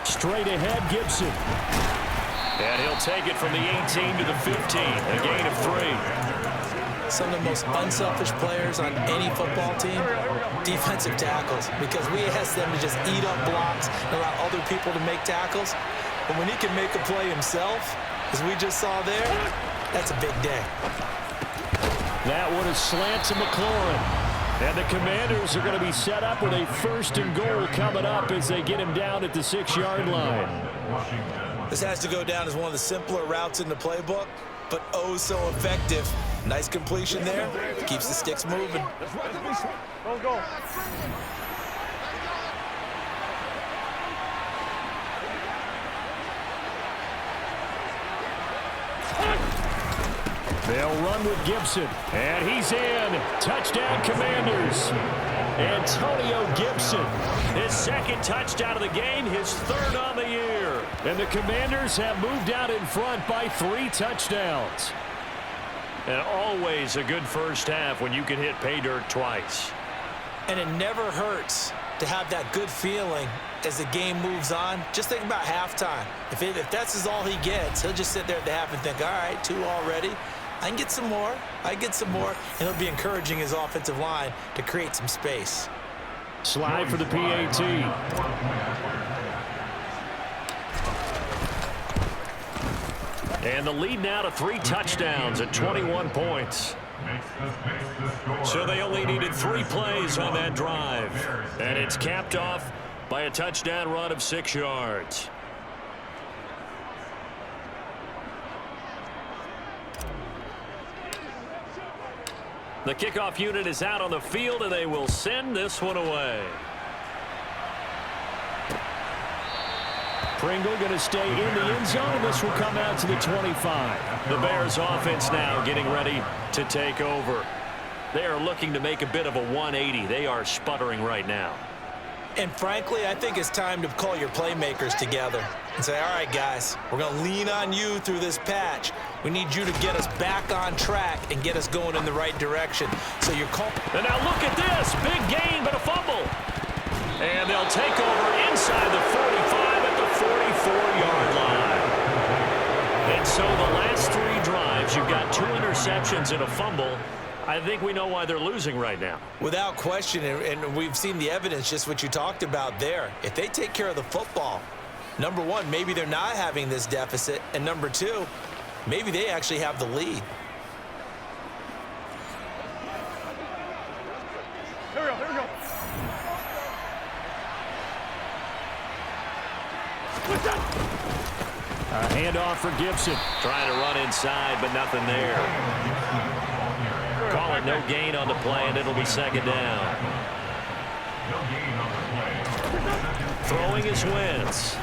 Straight ahead, Gibson. And he'll take it from the 18 to the 15, a gain of 3. Some of the most unselfish players on any football team, defensive tackles, because we ask them to just eat up blocks and allow other people to make tackles. But when he can make a play himself, as we just saw there, that's a big day. That one is slant to McLaurin. And the Commanders are going to be set up with a 1st and goal coming up as they get him down at the 6-yard line. This has to go down as one of the simpler routes in the playbook, but oh so effective. Nice completion there. Keeps the sticks moving. Don't go. They'll run with Gibson. And he's in. Touchdown, Commanders. Antonio Gibson. His 2nd touchdown of the game, his 3rd on the year. And the Commanders have moved out in front by 3 touchdowns. And always a good first half when you can hit pay dirt twice. And it never hurts to have that good feeling as the game moves on. Just think about halftime. If that's all he gets, he'll just sit there at the half and think, all right, 2 already. I can get some more. I get some more. And he'll be encouraging his offensive line to create some space. Slide for the PAT. And the lead now to 3 touchdowns at 21 points. So they only needed 3 plays on that drive. And it's capped off by a touchdown run of 6 yards. The kickoff unit is out on the field, and they will send this one away. Pringle going to stay in the end zone, and this will come out to the 25. The Bears offense now getting ready to take over. They are looking to make a bit of a 180. They are sputtering right now. And frankly, I think it's time to call your playmakers together and say, all right, guys, we're going to lean on you through this patch. We need you to get us back on track and get us going in the right direction. So you're calling. And now look at this. Big gain, but a fumble. And they'll take over inside the 45 at the 44-yard line. And so the last 3 drives, you've got 2 interceptions and a fumble. I think we know why they're losing right now. Without question, and we've seen the evidence, just what you talked about there. If they take care of the football, number one, maybe they're not having this deficit, and number 2, maybe they actually have the lead. Here we go, here we go. A handoff for Gibson. Trying to run inside, but nothing there. Call it no gain on the play, and it'll be second down. Throwing his Wentz.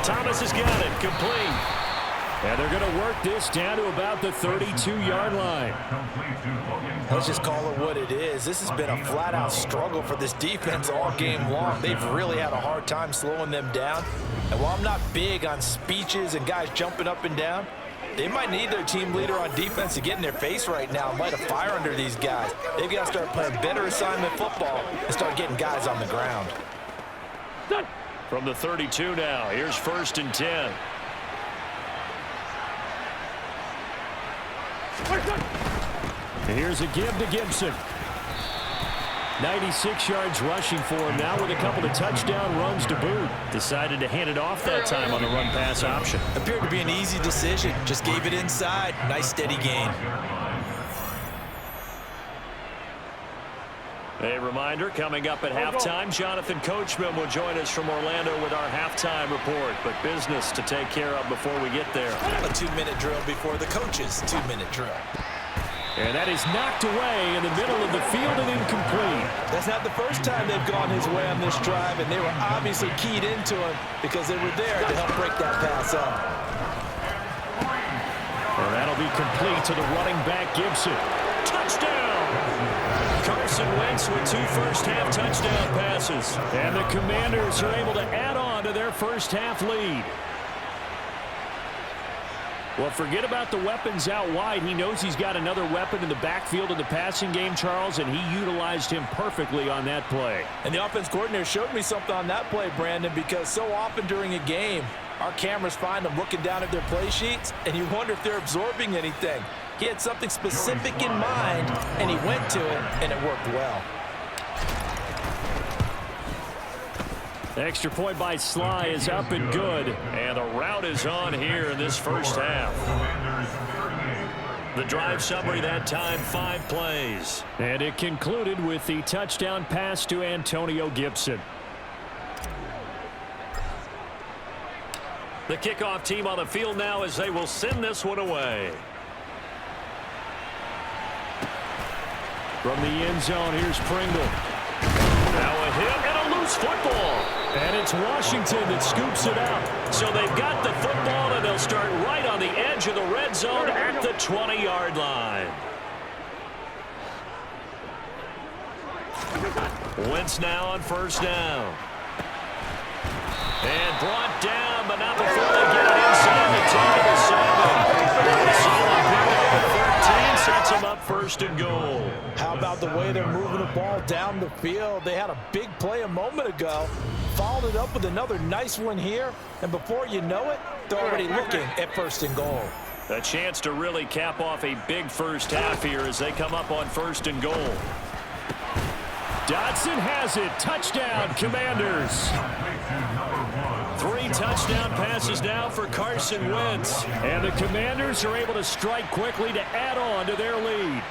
Thomas has got it, complete. And they're going to work this down to about the 32-yard line. Let's just call it what it is. This has been a flat-out struggle for this defense all game long. They've really had a hard time slowing them down. And while I'm not big on speeches and guys jumping up and down, they might need their team leader on defense to get in their face right now and light a fire under these guys. They've got to start playing better assignment football and start getting guys on the ground. From the 32 now, here's 1st and 10. Here's a give to Gibson. 96 yards rushing for him now with a couple of touchdown runs to boot. Decided to hand it off that time on the run-pass option. Appeared to be an easy decision. Just gave it inside. Nice steady gain. A reminder, coming up at halftime, Jonathan Coachman will join us from Orlando with our halftime report. But business to take care of before we get there. A 2-minute drill before the coach's 2-minute drill. And that is knocked away in the middle of the field and incomplete. That's not the first time they've gone his way on this drive, and they were obviously keyed into him because they were there to help break that pass up. And that'll be complete to the running back, Gibson. Touchdown! Carson Wentz with 2 first-half touchdown passes. And the Commanders are able to add on to their first-half lead. Well, forget about the weapons out wide. He knows he's got another weapon in the backfield in the passing game, Charles, and he utilized him perfectly on that play. And the offense coordinator showed me something on that play, Brandon, because so often during a game, our cameras find them looking down at their play sheets, and you wonder if they're absorbing anything. He had something specific in mind, and he went to it, and it worked well. The extra point by Sly is up and good. And the route is on here in this first half. The drive summary that time, 5 plays. And it concluded with the touchdown pass to Antonio Gibson. The kickoff team on the field now as they will send this one away. From the end zone, here's Pringle. Now a hit and a loose football. And it's Washington that scoops it up. So they've got the football, and they'll start right on the edge of the red zone at the 20-yard line. Wentz now on first down. And brought down, but not before they get it inside the 10 to the 7. Solid pickup at 13 sets them up 1st and goal. How about the way they're moving the ball down the field? They had a big play a moment ago. Followed it up with another nice one here, and before you know it, they're already looking at 1st and goal. A chance to really cap off a big first half here as they come up on 1st and goal. Dotson has it. Touchdown, Commanders. 3 touchdown passes now for Carson Wentz. And the Commanders are able to strike quickly to add on to their lead.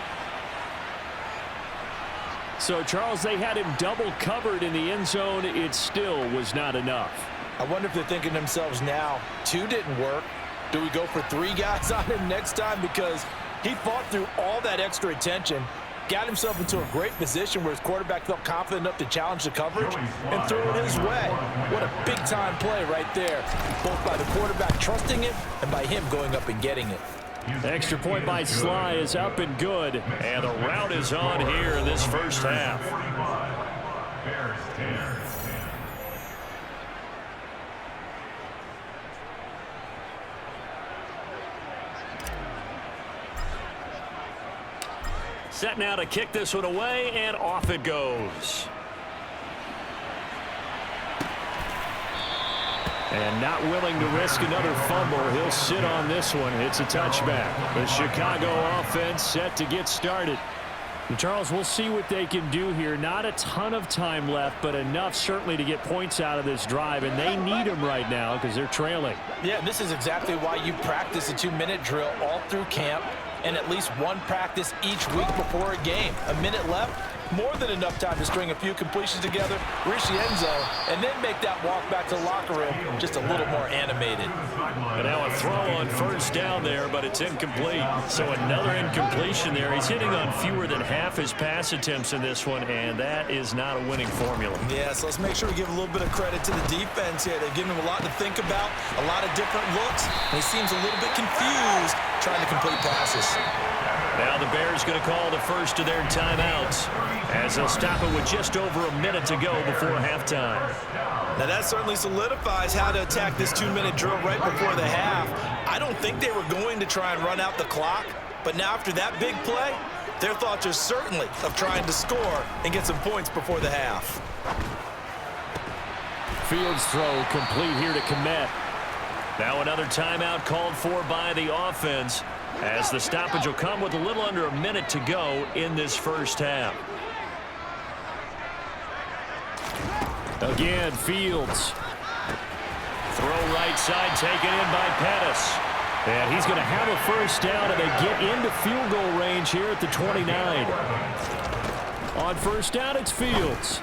So, Charles, they had him double covered in the end zone. It still was not enough. I wonder if they're thinking to themselves now, 2 didn't work. Do we go for 3 guys on him next time? Because he fought through all that extra attention, got himself into a great position where his quarterback felt confident enough to challenge the coverage and throw it his way. What a big-time play right there, both by the quarterback trusting it and by him going up and getting it. Extra point by Sly is up and good, and the rout is on here in this first half. Bears 10. Set now to kick this one away, and off it goes. And not willing to risk another fumble. He'll sit on this one. It's a touchback. The Chicago offense set to get started. And Charles, we'll see what they can do here. Not a ton of time left, but enough certainly to get points out of this drive. And they need them right now because they're trailing. Yeah, this is exactly why you practice a 2-minute drill all through camp and at least one practice each week before a game. A minute left, more than enough time to string a few completions together, reach the end zone, and then make that walk back to the locker room just a little more animated. And now a throw on first down there, but it's incomplete. So another incompletion there. He's hitting on fewer than half his pass attempts in this one, and that is not a winning formula. Yeah, so let's make sure we give a little bit of credit to the defense here. They've given him a lot to think about, a lot of different looks, and he seems a little bit confused trying to complete passes. Now the Bears going to call the first of their timeouts as they'll stop it with just over a minute to go before halftime. Now that certainly solidifies how to attack this 2-minute drill right before the half. I don't think they were going to try and run out the clock, but now after that big play, their thoughts are certainly of trying to score and get some points before the half. Fields throw complete here to Komet. Now another timeout called for by the offense as the stoppage will come with a little under a minute to go in this first half. Again, Fields. Throw right side taken in by Pettis. And he's going to have a first down, and they get into field goal range here at the 29. On first down, it's Fields.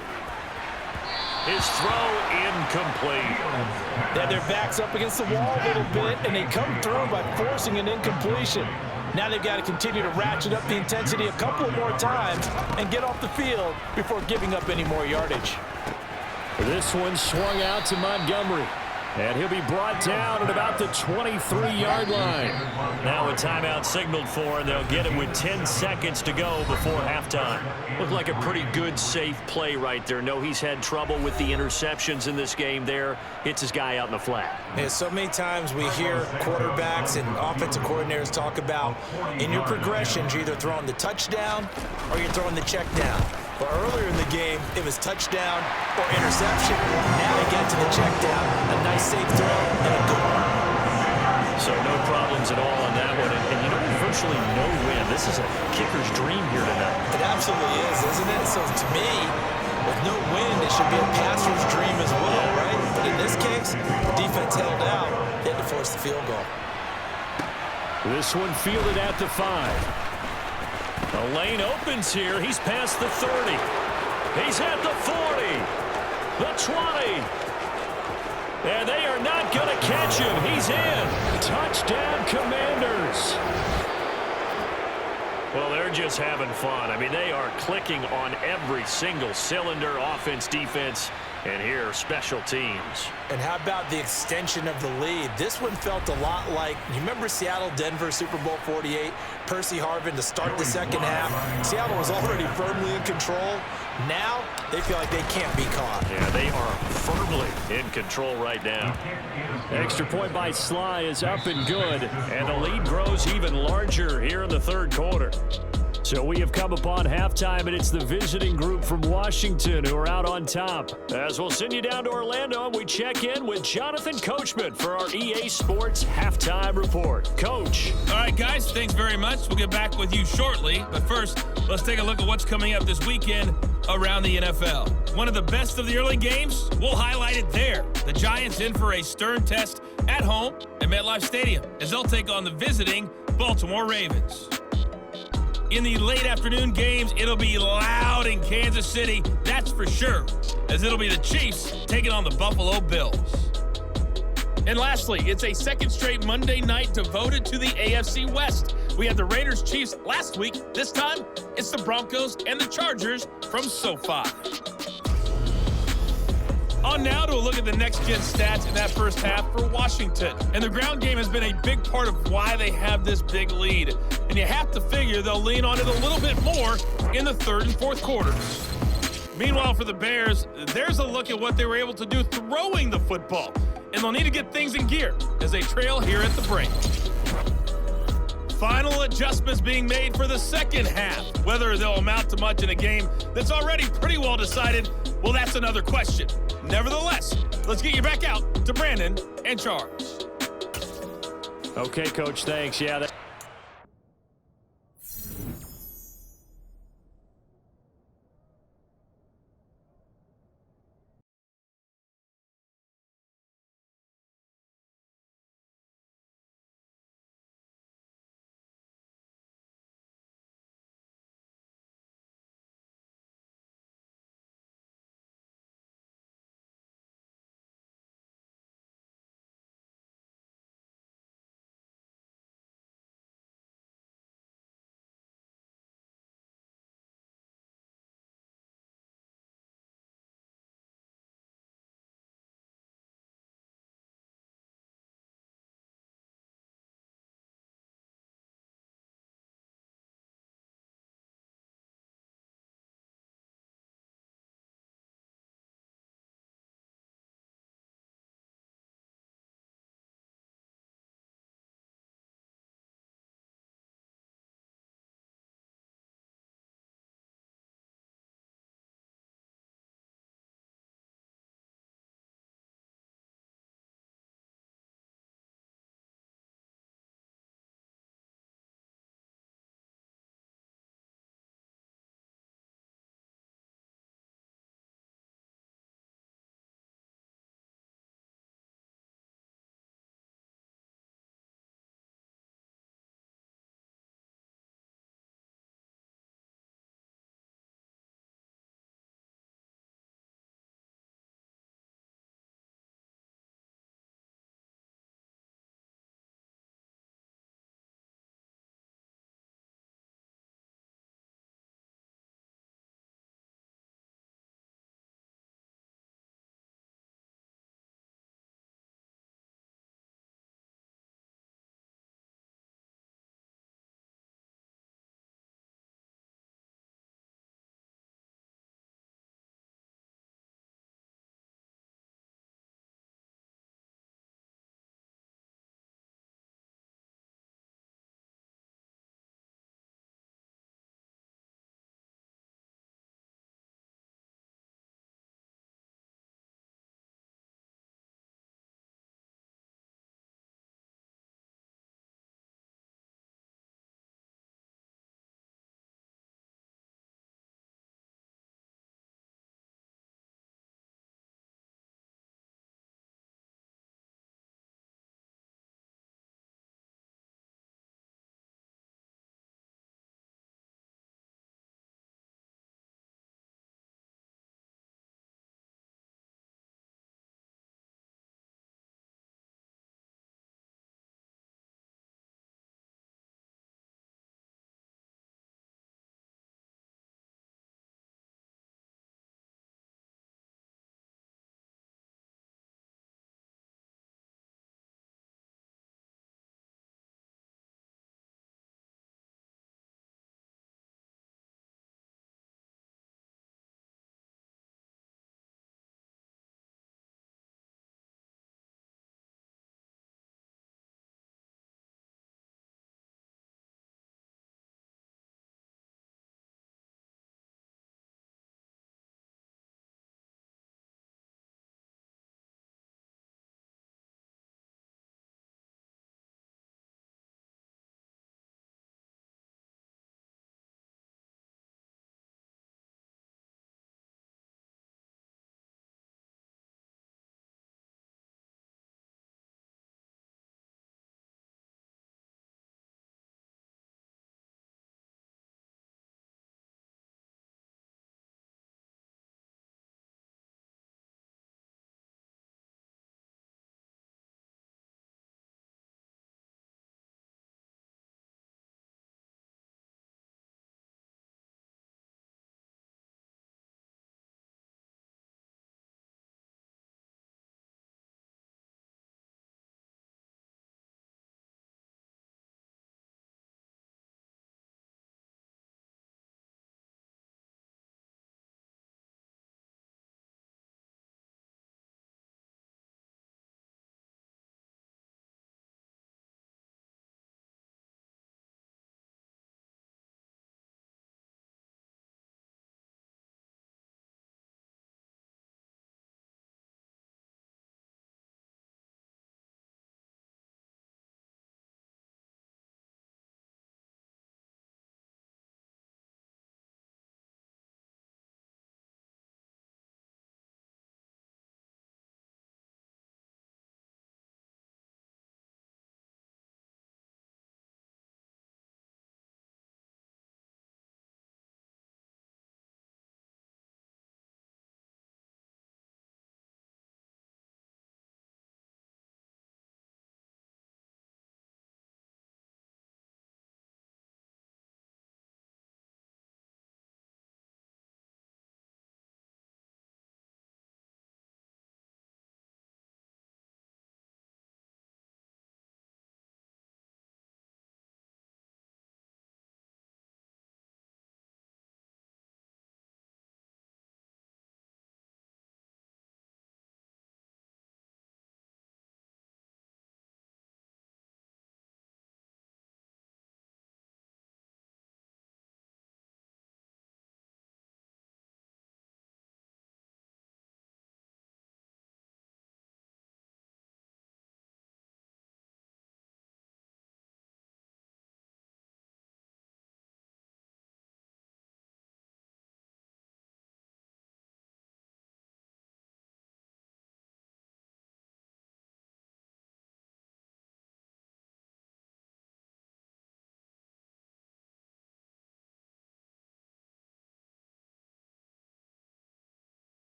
His throw incomplete. Yeah, their back's up against the wall a little bit, and they come through by forcing an incompletion. Now they've got to continue to ratchet up the intensity a couple more times and get off the field before giving up any more yardage. This one swung out to Montgomery. And he'll be brought down at about the 23-yard line. Now a timeout signaled for, and they'll get it with 10 seconds to go before halftime. Looked like a pretty good, safe play right there. No, he's had trouble with the interceptions in this game there. Hits his guy out in the flat. Yeah, so many times we hear quarterbacks and offensive coordinators talk about in your progressions, you're either throwing the touchdown or you're throwing the check down. But earlier in the game, it was touchdown or interception. Now they get to the check down. A nice safe throw and a good one. So no problems at all on that one. And you know, virtually no win. This is a kicker's dream here tonight. It absolutely is, isn't it? So to me, with no win, it should be a passer's dream as well, right? But in this case, the defense held out. They had to force the field goal. This one fielded at the 5. The lane opens here. He's past the 30. He's at the 40. The 20. And they are not going to catch him. He's in. Touchdown, Commanders. Well, they're just having fun. I mean, they are clicking on every single cylinder, offense, defense, and here, special teams. And how about the extension of the lead? This one felt a lot like, you remember Seattle-Denver Super Bowl 48? Percy Harvin to start the second half. Seattle was already firmly in control. Now, they feel like they can't be caught. Yeah, they are firmly in control right now. Extra point by Sly is up and good. And the lead grows even larger here in the third quarter. So we have come upon halftime, and it's the visiting group from Washington who are out on top. As we'll send you down to Orlando, and we check in with Jonathan Coachman for our EA Sports Halftime Report. Coach. All right, guys, thanks very much. We'll get back with you shortly. But first, let's take a look at what's coming up this weekend around the NFL. One of the best of the early games, we'll highlight it there. The Giants in for a stern test at home at MetLife Stadium as they'll take on the visiting Baltimore Ravens. In the late afternoon games, it'll be loud in Kansas City, that's for sure, as it'll be the Chiefs taking on the Buffalo Bills. And lastly, it's a second straight Monday night devoted to the AFC West. We had the Raiders Chiefs last week. This time, it's the Broncos and the Chargers from SoFi. On now to a look at the next-gen stats in that first half for Washington. And the ground game has been a big part of why they have this big lead. And you have to figure they'll lean on it a little bit more in the third and fourth quarters. Meanwhile, for the Bears, there's a look at what they were able to do throwing the football. And they'll need to get things in gear as they trail here at the break. Final adjustments being made for the second half. Whether they'll amount to much in a game that's already pretty well decided, well, that's another question. Nevertheless, let's get you back out to Brandon and Charles. Okay, Coach, thanks. Yeah,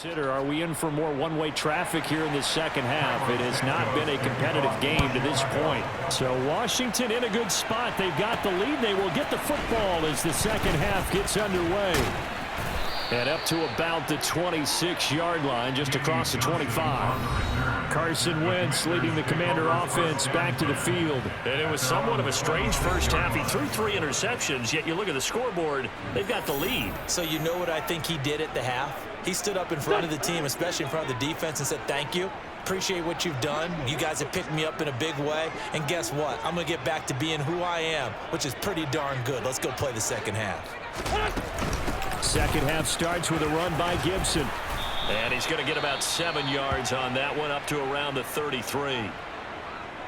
Are we in for more one-way traffic here in the second half? It has not been a competitive game to this point. So Washington in a good spot. They've got the lead. They will get the football as the second half gets underway. And up to about the 26-yard line, just across the 25. Carson Wentz leading the Commander offense back to the field. And it was somewhat of a strange first half. He threw 3 interceptions, yet you look at the scoreboard, they've got the lead. So you know what I think he did at the half? He stood up in front of the team, especially in front of the defense, and said, thank you. Appreciate what you've done. You guys have picked me up in a big way. And guess what? I'm going to get back to being who I am, which is pretty darn good. Let's go play the second half. Second half starts with a run by Gibson. And he's going to get about 7 yards on that one, up to around the 33.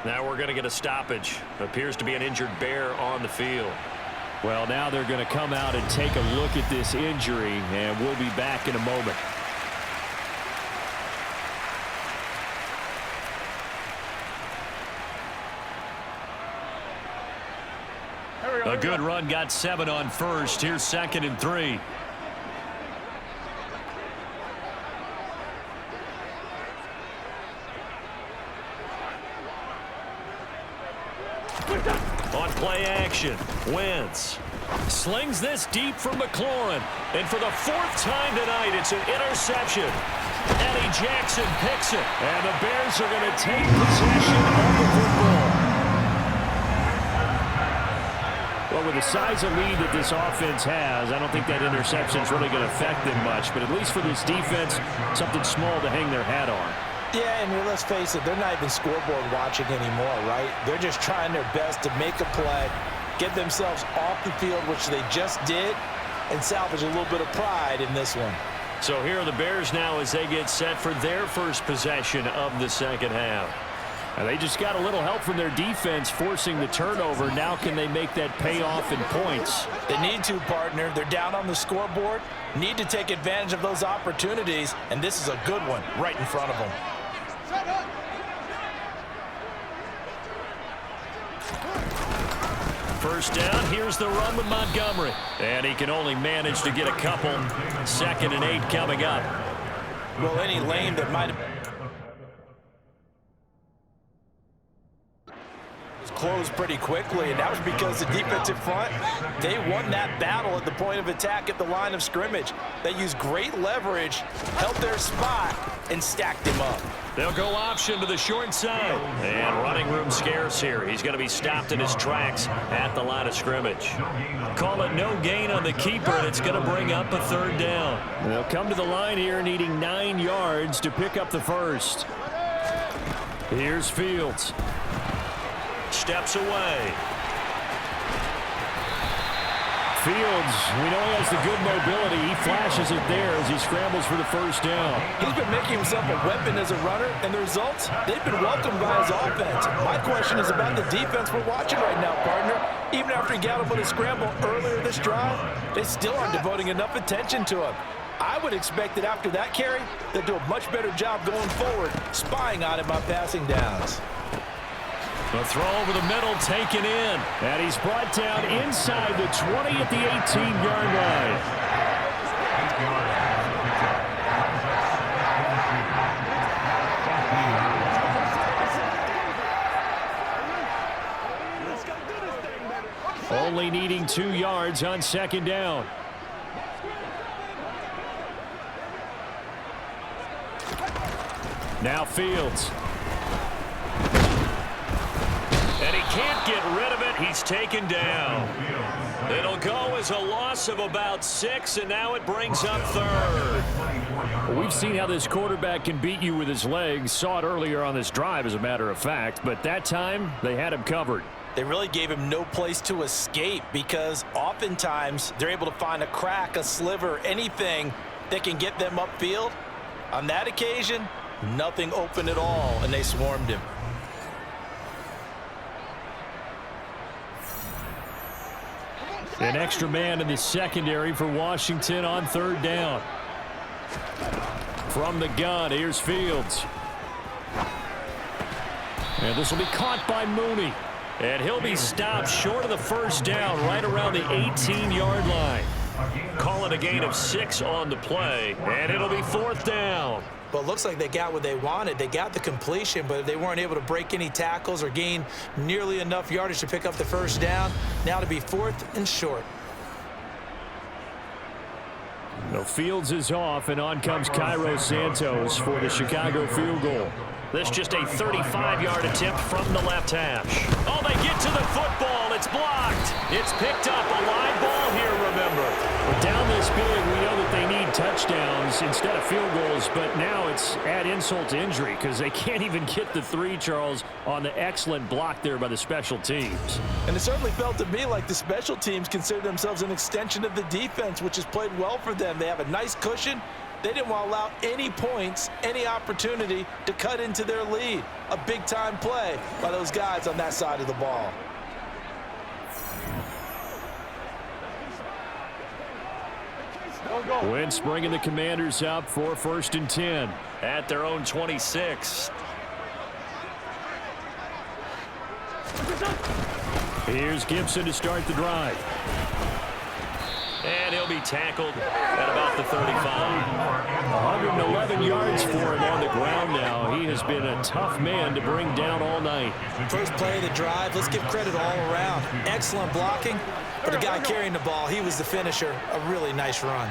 Now we're going to get a stoppage. Appears to be an injured Bear on the field. Well, now they're going to come out and take a look at this injury, and we'll be back in a moment. A good run, got 7 on first. Here's 2nd and 3. On play action, Wentz slings this deep from McLaurin. And for the 4th time tonight, it's an interception. Eddie Jackson picks it. And the Bears are going to take possession of the football. Well, with the size of lead that this offense has, I don't think that interception is really going to affect them much. But at least for this defense, something small to hang their hat on. Yeah, and let's face it, they're not even scoreboard watching anymore, right? They're just trying their best to make a play, get themselves off the field, which they just did, and salvage a little bit of pride in this one. So here are the Bears now as they get set for their first possession of the second half. And they just got a little help from their defense forcing the turnover. Now can they make that pay off in points? They need to, partner. They're down on the scoreboard, need to take advantage of those opportunities, and this is a good one right in front of them. First down, here's the run with Montgomery. And he can only manage to get a couple. 2nd and 8 coming up. Well, any lane that might have closed pretty quickly, and that was because the defensive front, they won that battle at the point of attack at the line of scrimmage. They used great leverage, held their spot, and stacked him up. They'll go option to the short side. And running room scarce here. He's going to be stopped in his tracks at the line of scrimmage. Call it no gain on the keeper, and it's going to bring up a 3rd down. They'll come to the line here needing 9 yards to pick up the first. Here's Fields. Steps away. Fields, we know he has the good mobility. He flashes it there as he scrambles for the first down. He's been making himself a weapon as a runner, and the results, they've been welcomed by his offense. My question is about the defense we're watching right now, partner. Even after he got him with a scramble earlier this drive, they still aren't devoting enough attention to him. I would expect that after that carry, they'll do a much better job going forward, spying on him on passing downs. The throw over the middle taken in. And he's brought down inside the 20 at the 18-yard line. Only needing 2 yards on 2nd down. Now Fields. And he can't get rid of it. He's taken down. It'll go as a loss of about 6, and now it brings up 3rd. Well, we've seen how this quarterback can beat you with his legs. Saw it earlier on this drive, as a matter of fact. But that time, they had him covered. They really gave him no place to escape because oftentimes they're able to find a crack, a sliver, anything that can get them upfield. On that occasion, nothing open at all, and they swarmed him. An extra man in the secondary for Washington on 3rd down. From the gun, here's Fields. And this will be caught by Mooney. And he'll be stopped short of the first down right around the 18-yard line. Call it with a gain of 6 on the play, and it'll be 4th down. Well, it looks like they got what they wanted. They got the completion, but they weren't able to break any tackles or gain nearly enough yardage to pick up the first down. Now to be 4th and short. No, Fields is off, and on comes Cairo Santos for the Chicago field goal. This just a 35-yard attempt from the left hash. Oh, they get to the football. It's blocked. It's picked up. A live ball here, remember. But down this big, we know that they need touchdowns instead of field goals, but now it's add insult to injury because they can't even get the 3, Charles, on the excellent block there by the special teams. And it certainly felt to me like the special teams consider themselves an extension of the defense, which has played well for them. They have a nice cushion. They didn't want to allow any points, any opportunity to cut into their lead. A big-time play by those guys on that side of the ball. Wentz bringing the Commanders up for 1st and 10. At their own 26. Here's Gibson to start the drive. And he'll be tackled at about the 35. 111 yards for him on the ground now. He has been a tough man to bring down all night. First play of the drive, let's give credit all around. Excellent blocking, but the guy carrying the ball, he was the finisher. A really nice run.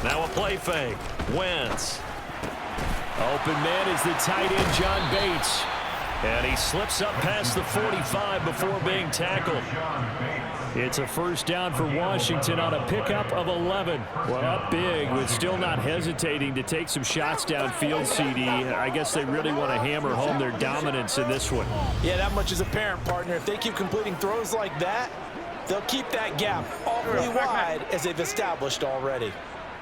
Now a play fake. Wentz. Open man is the tight end, John Bates. And he slips up past the 45 before being tackled. It's a first down for Washington on a pickup of 11. Well, up big, but still not hesitating to take some shots downfield, CD. I guess they really want to hammer home their dominance in this one. Yeah, that much is apparent, partner. If they keep completing throws like that, they'll keep that gap awfully wide as they've established already.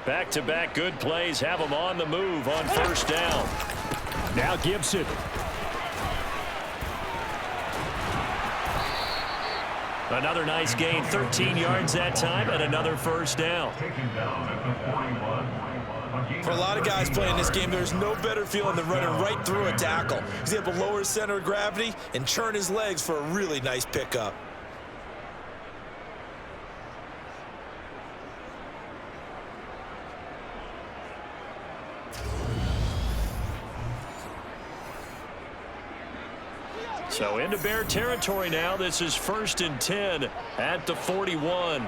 Back-to-back good plays have them on the move on first down. Now Gibson. Another nice gain, 13 yards that time, and another first down. For a lot of guys playing this game, there's no better feeling than running right through a tackle. He's able to lower his center of gravity and churn his legs for a really nice pickup. So into Bear territory now. This is 1st and 10 at the 41.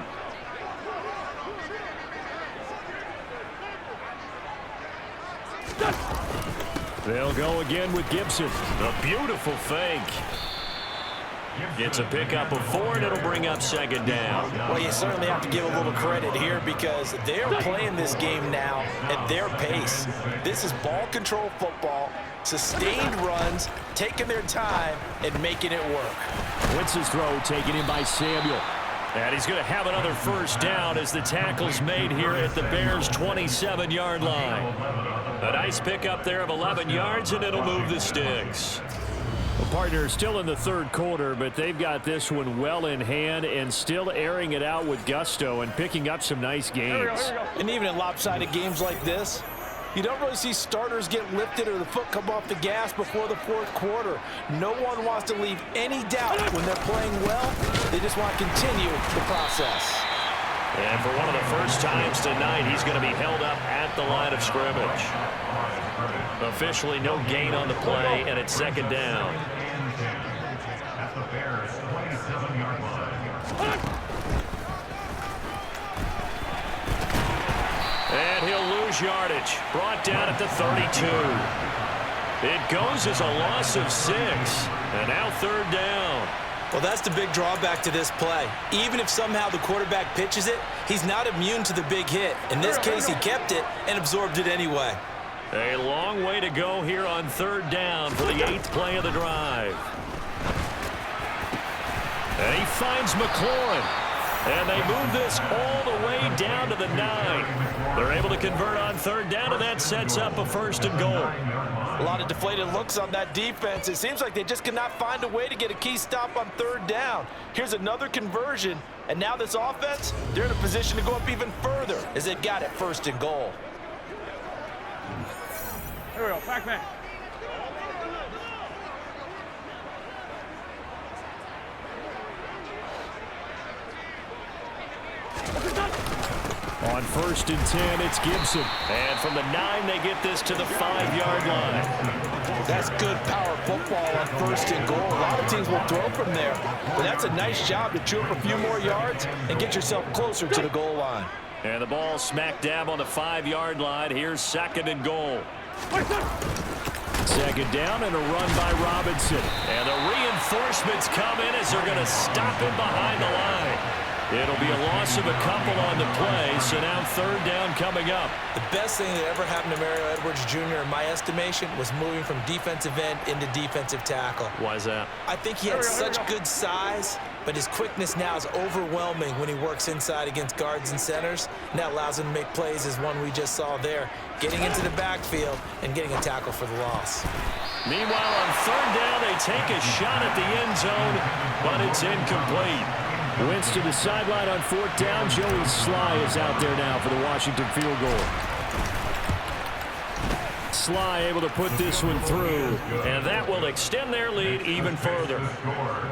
They'll go again with Gibson. A beautiful fake. It's a pickup of 4, and it'll bring up 2nd down. Well, you certainly have to give a little credit here because they're playing this game now at their pace. This is ball control football, sustained runs, taking their time, and making it work. Wentz's throw taken in by Samuel. And he's going to have another first down as the tackle's made here at the Bears' 27-yard line. A nice pickup there of 11 yards, and it'll move the sticks. Well, partner, still in the 3rd quarter, but they've got this one well in hand and still airing it out with gusto and picking up some nice gains. And even in lopsided games like this, you don't really see starters get lifted or the foot come off the gas before the 4th quarter. No one wants to leave any doubt when they're playing well. They just want to continue the process. And for one of the first times tonight, he's going to be held up at the line of scrimmage. Officially no gain on the play, and it's 2nd down. At the Bears' 27-yard line. And he'll lose yardage. Brought down at the 32. It goes as a loss of 6. And now 3rd down. Well, that's the big drawback to this play. Even if somehow the quarterback pitches it, he's not immune to the big hit. In this case, he kept it and absorbed it anyway. A long way to go here on 3rd down for the 8th play of the drive. And he finds McLaurin. And they move this all the way down to the 9. They're able to convert on 3rd down, and that sets up a 1st and goal. A lot of deflated looks on that defense. It seems like they just cannot find a way to get a key stop on 3rd down. Here's another conversion, and now this offense, they're in a position to go up even further as they've got it 1st and goal. Here we go, back man. On 1st and 10, it's Gibson. And from the 9, they get this to the 5-yard line. That's good power football on 1st and goal. A lot of teams will throw from there, but that's a nice job to chew up a few more yards and get yourself closer to the goal line. And the ball smack dab on the 5-yard line. Here's 2nd and goal. 2nd down and a run by Robinson. And the reinforcements come in as they're going to stop him behind the line. It'll be a loss of a couple on the play, so now 3rd down coming up. The best thing that ever happened to Mario Edwards Jr., in my estimation, was moving from defensive end into defensive tackle. Why is that? I think he had such good size, but his quickness now is overwhelming when he works inside against guards and centers. And that allows him to make plays as one we just saw there, getting into the backfield and getting a tackle for the loss. Meanwhile, on 3rd down, they take a shot at the end zone, but it's incomplete. Wentz to the sideline on 4th down. Joey Sly is out there now for the Washington field goal. Sly able to put this one through. And that will extend their lead even further.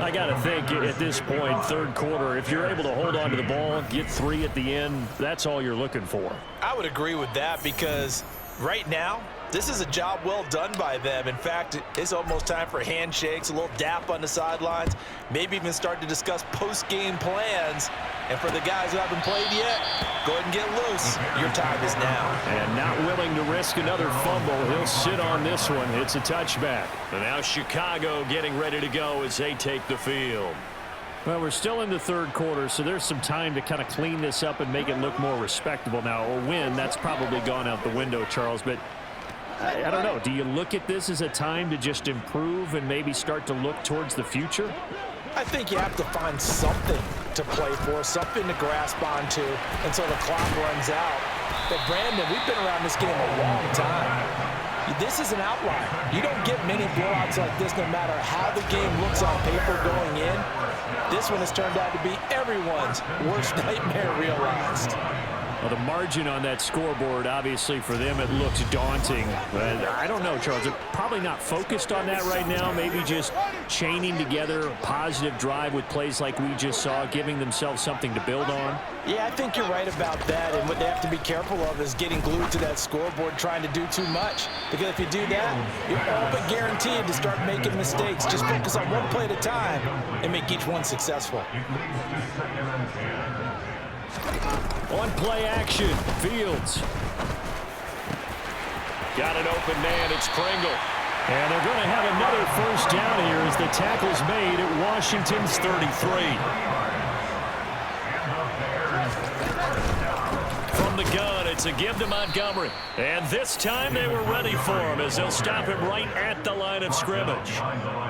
I got to think at this point, 3rd quarter, if you're able to hold on to the ball, get 3 at the end, that's all you're looking for. I would agree with that because right now, this is a job well done by them. In fact, it's almost time for handshakes, a little dap on the sidelines, maybe even start to discuss post-game plans. And for the guys who haven't played yet, go ahead and get loose. Your time is now. And not willing to risk another fumble. He'll sit on this one. It's a touchback. And now Chicago getting ready to go as they take the field. Well, we're still in the 3rd quarter, so there's some time to kind of clean this up and make it look more respectable. Now, a win, that's probably gone out the window, Charles, but I don't know. Do you look at this as a time to just improve and maybe start to look towards the future? I think you have to find something to play for, something to grasp onto until the clock runs out. But, Brandon, we've been around this game a long time. This is an outlier. You don't get many blowouts like this no matter how the game looks on paper going in. This one has turned out to be everyone's worst nightmare realized. Well, the margin on that scoreboard, obviously, for them, it looks daunting. But I don't know, Charles. They're probably not focused on that right now. Maybe just chaining together a positive drive with plays like we just saw, giving themselves something to build on. Yeah, I think you're right about that. And what they have to be careful of is getting glued to that scoreboard, trying to do too much. Because if you do that, you're all but guaranteed to start making mistakes. Just focus on one play at a time and make each one successful. On play action, Fields. Got an open man, it's Pringle. And they're going to have another 1st down here as the tackle's made at Washington's 33. From the gun, it's a give to Montgomery. And this time they were ready for him as they'll stop him right at the line of scrimmage.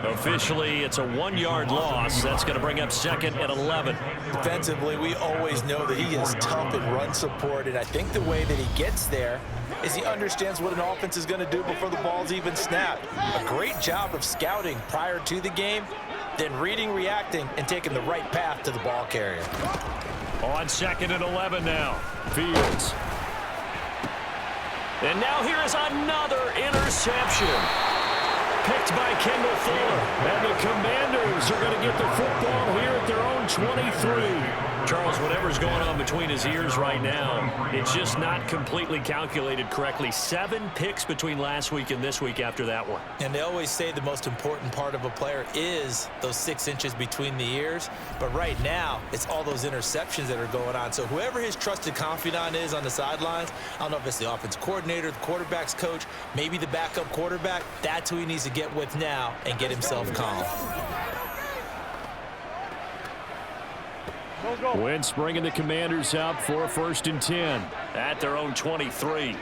Officially, it's a 1-yard loss. That's going to bring up 2nd and 11. Defensively, we always know that he is tough in run support, and I think the way that he gets there is he understands what an offense is going to do before the ball's even snapped. A great job of scouting prior to the game, then reading, reacting, and taking the right path to the ball carrier. On 2nd and 11 now. Fields. And now here is another interception. Picked by Kendall Fuller. And the Commanders are going to get the football here at their own 23. Charles, whatever's going on between his ears right now, it's just not completely calculated correctly. 7 picks between last week and this week after that one. And they always say the most important part of a player is those 6 inches between the ears. But right now, it's all those interceptions that are going on. So whoever his trusted confidant is on the sidelines, I don't know if it's the offense coordinator, the quarterback's coach, maybe the backup quarterback, that's who he needs to get with now and get himself calm. Wentz bringing the Commanders out for 1st and 10. At their own 23.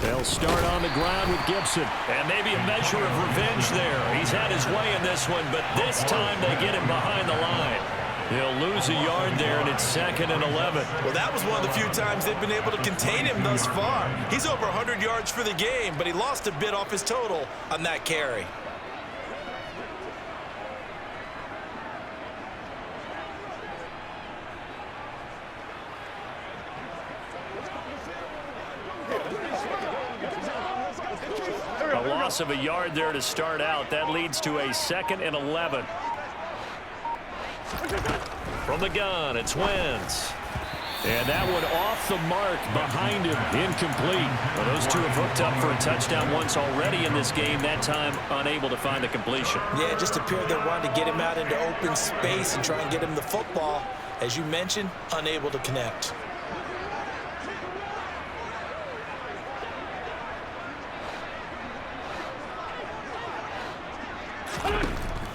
They'll start on the ground with Gibson. And maybe a measure of revenge there. He's had his way in this one, but this time they get him behind the line. He'll lose a yard there, and it's 2nd and 11. Well, that was one of the few times they've been able to contain him thus far. He's over 100 yards for the game, but he lost a bit off his total on that carry. A loss of a yard there to start out. That leads to a 2nd and 11. From the gun, it's Wentz. And that one off the mark behind him, incomplete. Well, those two have hooked up for a touchdown once already in this game, that time unable to find the completion. Yeah, it just appeared they wanted to get him out into open space and try and get him the football. As you mentioned, unable to connect.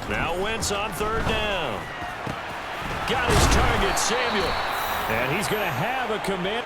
Now Wentz on third down. Got his target, Samuel. And he's going to have a command.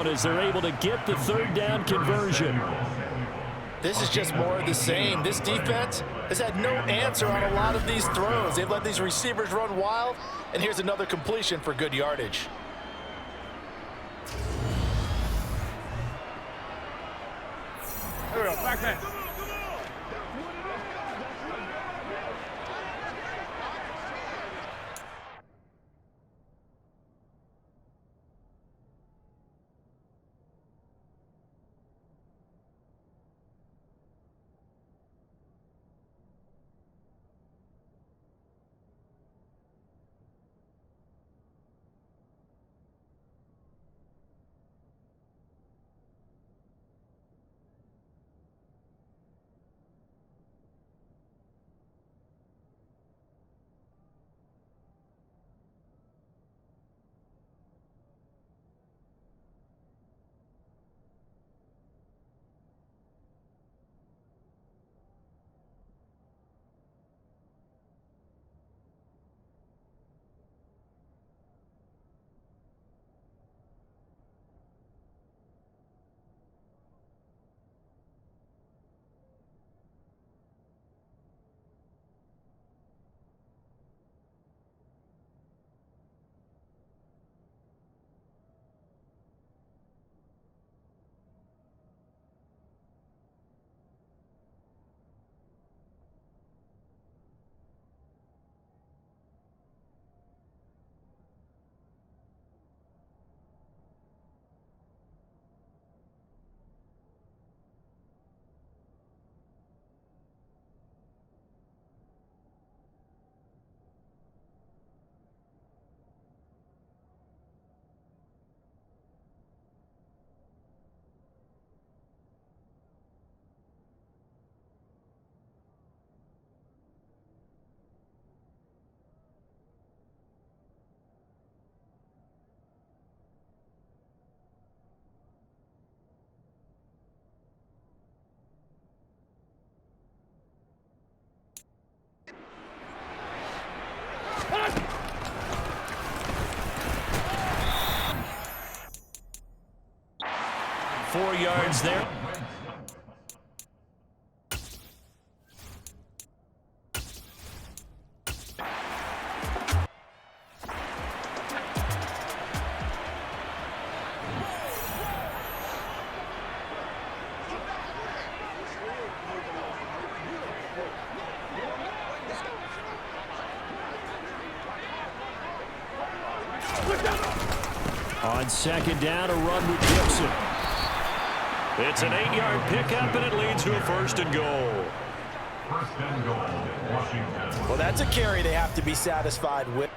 down as they're able to get the third down conversion. This is just more of the same. This defense has had no answer on a lot of these throws. They've let these receivers run wild, and here's another completion for good yardage. There we go, back man. 4 yards there. On second down, a run with Gibson. It's an 8-yard pickup, and it leads to a 1st and goal. 1st and goal, Washington. Well, that's a carry they have to be satisfied with.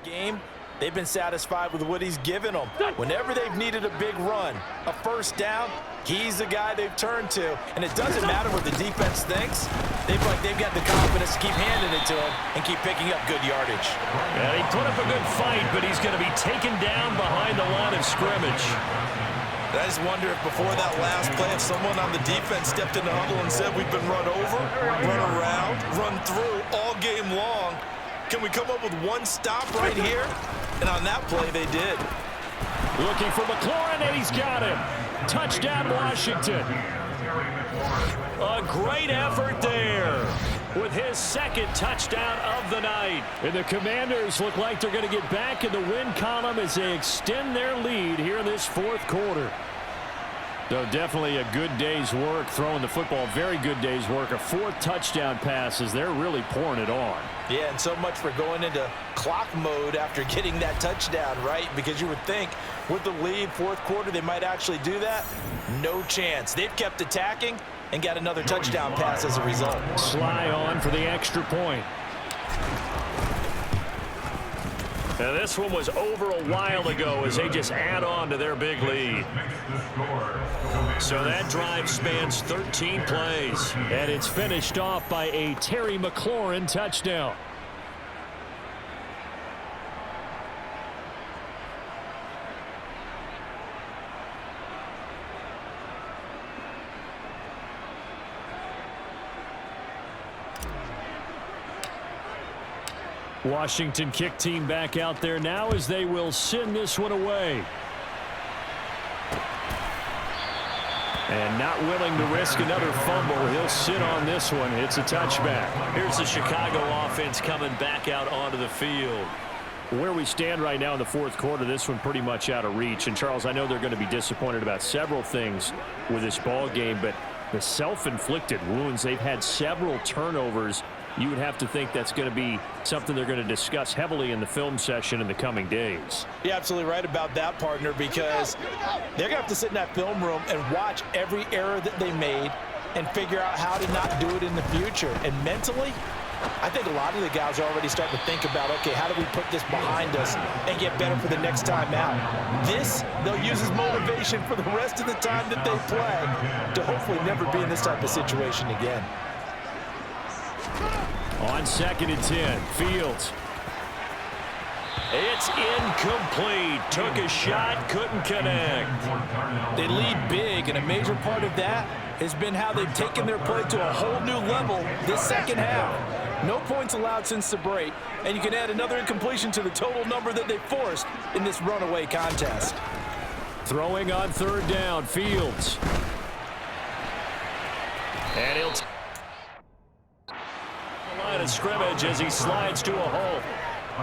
game, they've been satisfied with what he's given them. Whenever they've needed a big run, a first down, he's the guy they've turned to. And it doesn't matter what the defense thinks. They've got the confidence to keep handing it to him and keep picking up good yardage. Yeah, he put up a good fight, but he's going to be taken down behind the line of scrimmage. I just wonder if before that last play, if someone on the defense stepped in the huddle and said, we've been run over, run around, run through all game long. Can we come up with one stop right here? And on that play, they did. Looking for McLaurin, and he's got him. Touchdown, Washington. A great effort there with his second touchdown of the night. And the Commanders look like they're going to get back in the win column as they extend their lead here in this fourth quarter. So definitely a good day's work throwing the football. Very good day's work. A fourth touchdown pass as they're really pouring it on. Yeah, and so much for going into clock mode after getting that touchdown, right? Because you would think with the lead, fourth quarter, they might actually do that. No chance. They've kept attacking and got another touchdown pass as a result. Sly on for the extra point. Now this one was over a while ago as they just add on to their big lead. So that drive spans 13 plays. And it's finished off by a Terry McLaurin touchdown. Washington kick team back out there now as they will send this one away. And not willing to risk another fumble. He'll sit on this one. It's a touchback. Here's the Chicago offense coming back out onto the field. Where we stand right now in the fourth quarter, this one pretty much out of reach. And, Charles, I know they're going to be disappointed about several things with this ball game, but the self-inflicted wounds, they've had several turnovers. You would have to think that's going to be something they're going to discuss heavily in the film session in the coming days. You're absolutely right about that, partner, because they're going to have to sit in that film room and watch every error that they made and figure out how to not do it in the future. And mentally, I think a lot of the guys are already starting to think about, okay, how do we put this behind us and get better for the next time out? This, they'll use as motivation for the rest of the time that they play to hopefully never be in this type of situation again. On 2nd and 10, Fields. It's incomplete. Took a shot, couldn't connect. They lead big, and a major part of that has been how they've taken their play to a whole new level this second half. No points allowed since the break, and you can add another incompletion to the total number that they forced in this runaway contest. Throwing on 3rd down, Fields. And he'll line of scrimmage as he slides to a hole.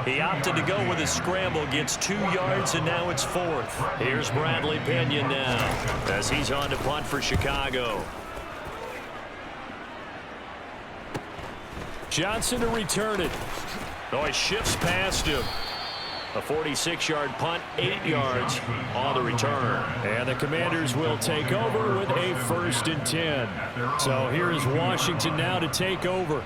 He opted to go with a scramble, gets 2 yards, and now it's 4th. Here's Bradley Pinion now as he's on to punt for Chicago. Johnson to return it. Oh, he shifts past him. A 46-yard punt, 8 yards on the return. And the Commanders will take over with a 1st and 10. So here is Washington now to take over.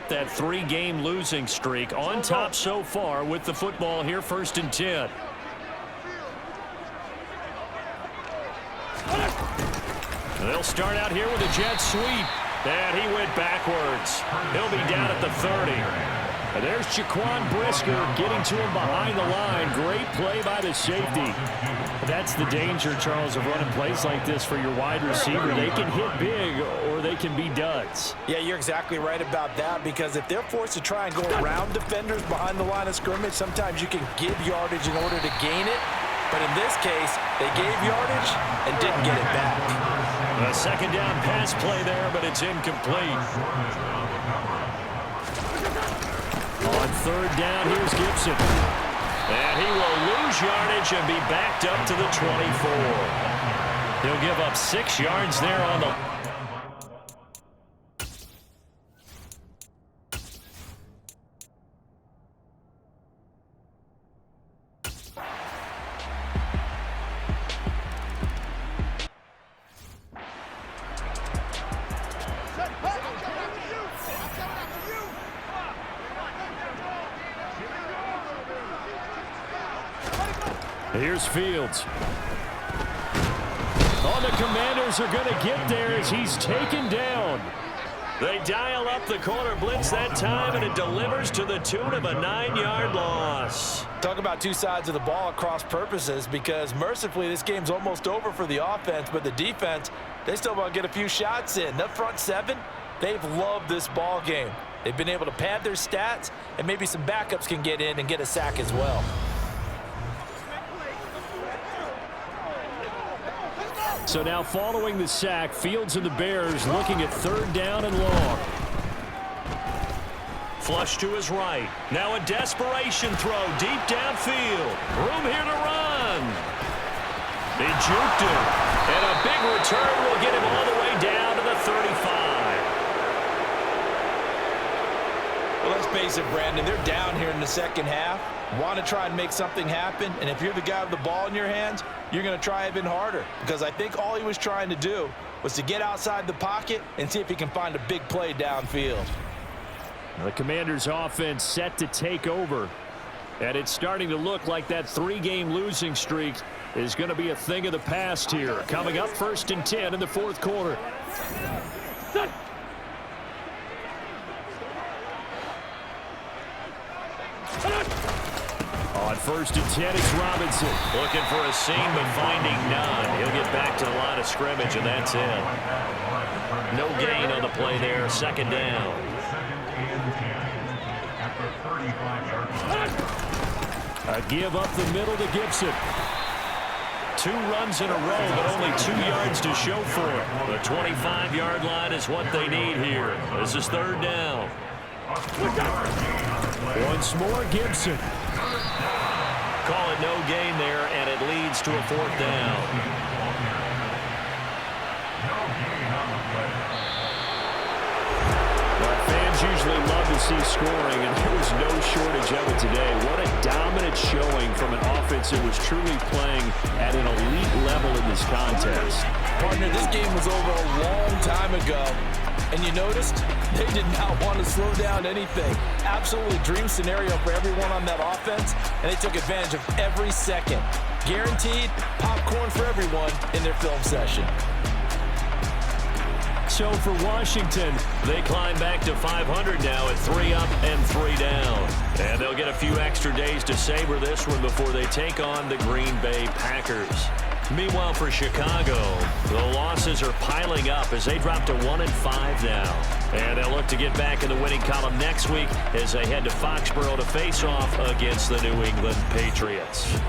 up that 3-game losing streak. On top so far with the football here, 1st and 10. They'll start out here with a jet sweep. And he went backwards. He'll be down at the 30. And there's Jaquan Brisker getting to him behind the line. Great play by the safety. That's the danger, Charles, of running plays like this for your wide receiver. They can hit big or they can be duds. Yeah, you're exactly right about that, because if they're forced to try and go around defenders behind the line of scrimmage, sometimes you can give yardage in order to gain it. But in this case, they gave yardage and didn't get it back. A 2nd down pass play there, but it's incomplete. On 3rd down, here's Gibson. And he will lose yardage and be backed up to the 24. He'll give up 6 yards there on the... Here's Fields. Oh, the Commanders are going to get there as he's taken down. They dial up the corner blitz that time, and it delivers to the tune of a 9-yard loss. Talk about two sides of the ball at cross purposes, because mercifully this game's almost over for the offense, but the defense, they still want to get a few shots in. That front 7, they've loved this ball game. They've been able to pad their stats, and maybe some backups can get in and get a sack as well. So now following the sack, Fields and the Bears looking at 3rd down and long. Flush to his right. Now a desperation throw deep downfield. Room here to run. They juked him. And a big return will get him all the way down to the 35. Well, let's face it, Brandon, they're down here in the 2nd half. Want to try and make something happen, and if you're the guy with the ball in your hands, you're going to try even harder, because I think all he was trying to do was to get outside the pocket and see if he can find a big play downfield. The Commanders' offense set to take over, and it's starting to look like that 3-game losing streak is going to be a thing of the past here. Coming up, 1st and 10 in the 4th quarter. On 1st and 10, it's Robinson. Looking for a seam, but finding none. He'll get back to the line of scrimmage, and that's it. No gain on the play there. 2nd down. A give up the middle to Gibson. 2 runs in a row, but only 2 yards to show for it. The 25-yard line is what they need here. This is 3rd down. Once more, Gibson. Call it no gain there, and it leads to a 4th down. Well, fans usually love to see scoring, and there was no shortage of it today. What a dominant showing from an offense that was truly playing at an elite level in this contest. Partner, this game was over a long time ago. And you noticed they did not want to slow down anything. Absolutely dream scenario for everyone on that offense, and they took advantage of every second. Guaranteed popcorn for everyone in their film session. So for Washington, they climb back to 500 now at 3 up and 3 down. And they'll get a few extra days to savor this one before they take on the Green Bay Packers. Meanwhile, for Chicago, the losses are piling up as they drop to 1-5 now. And they'll look to get back in the winning column next week as they head to Foxborough to face off against the New England Patriots.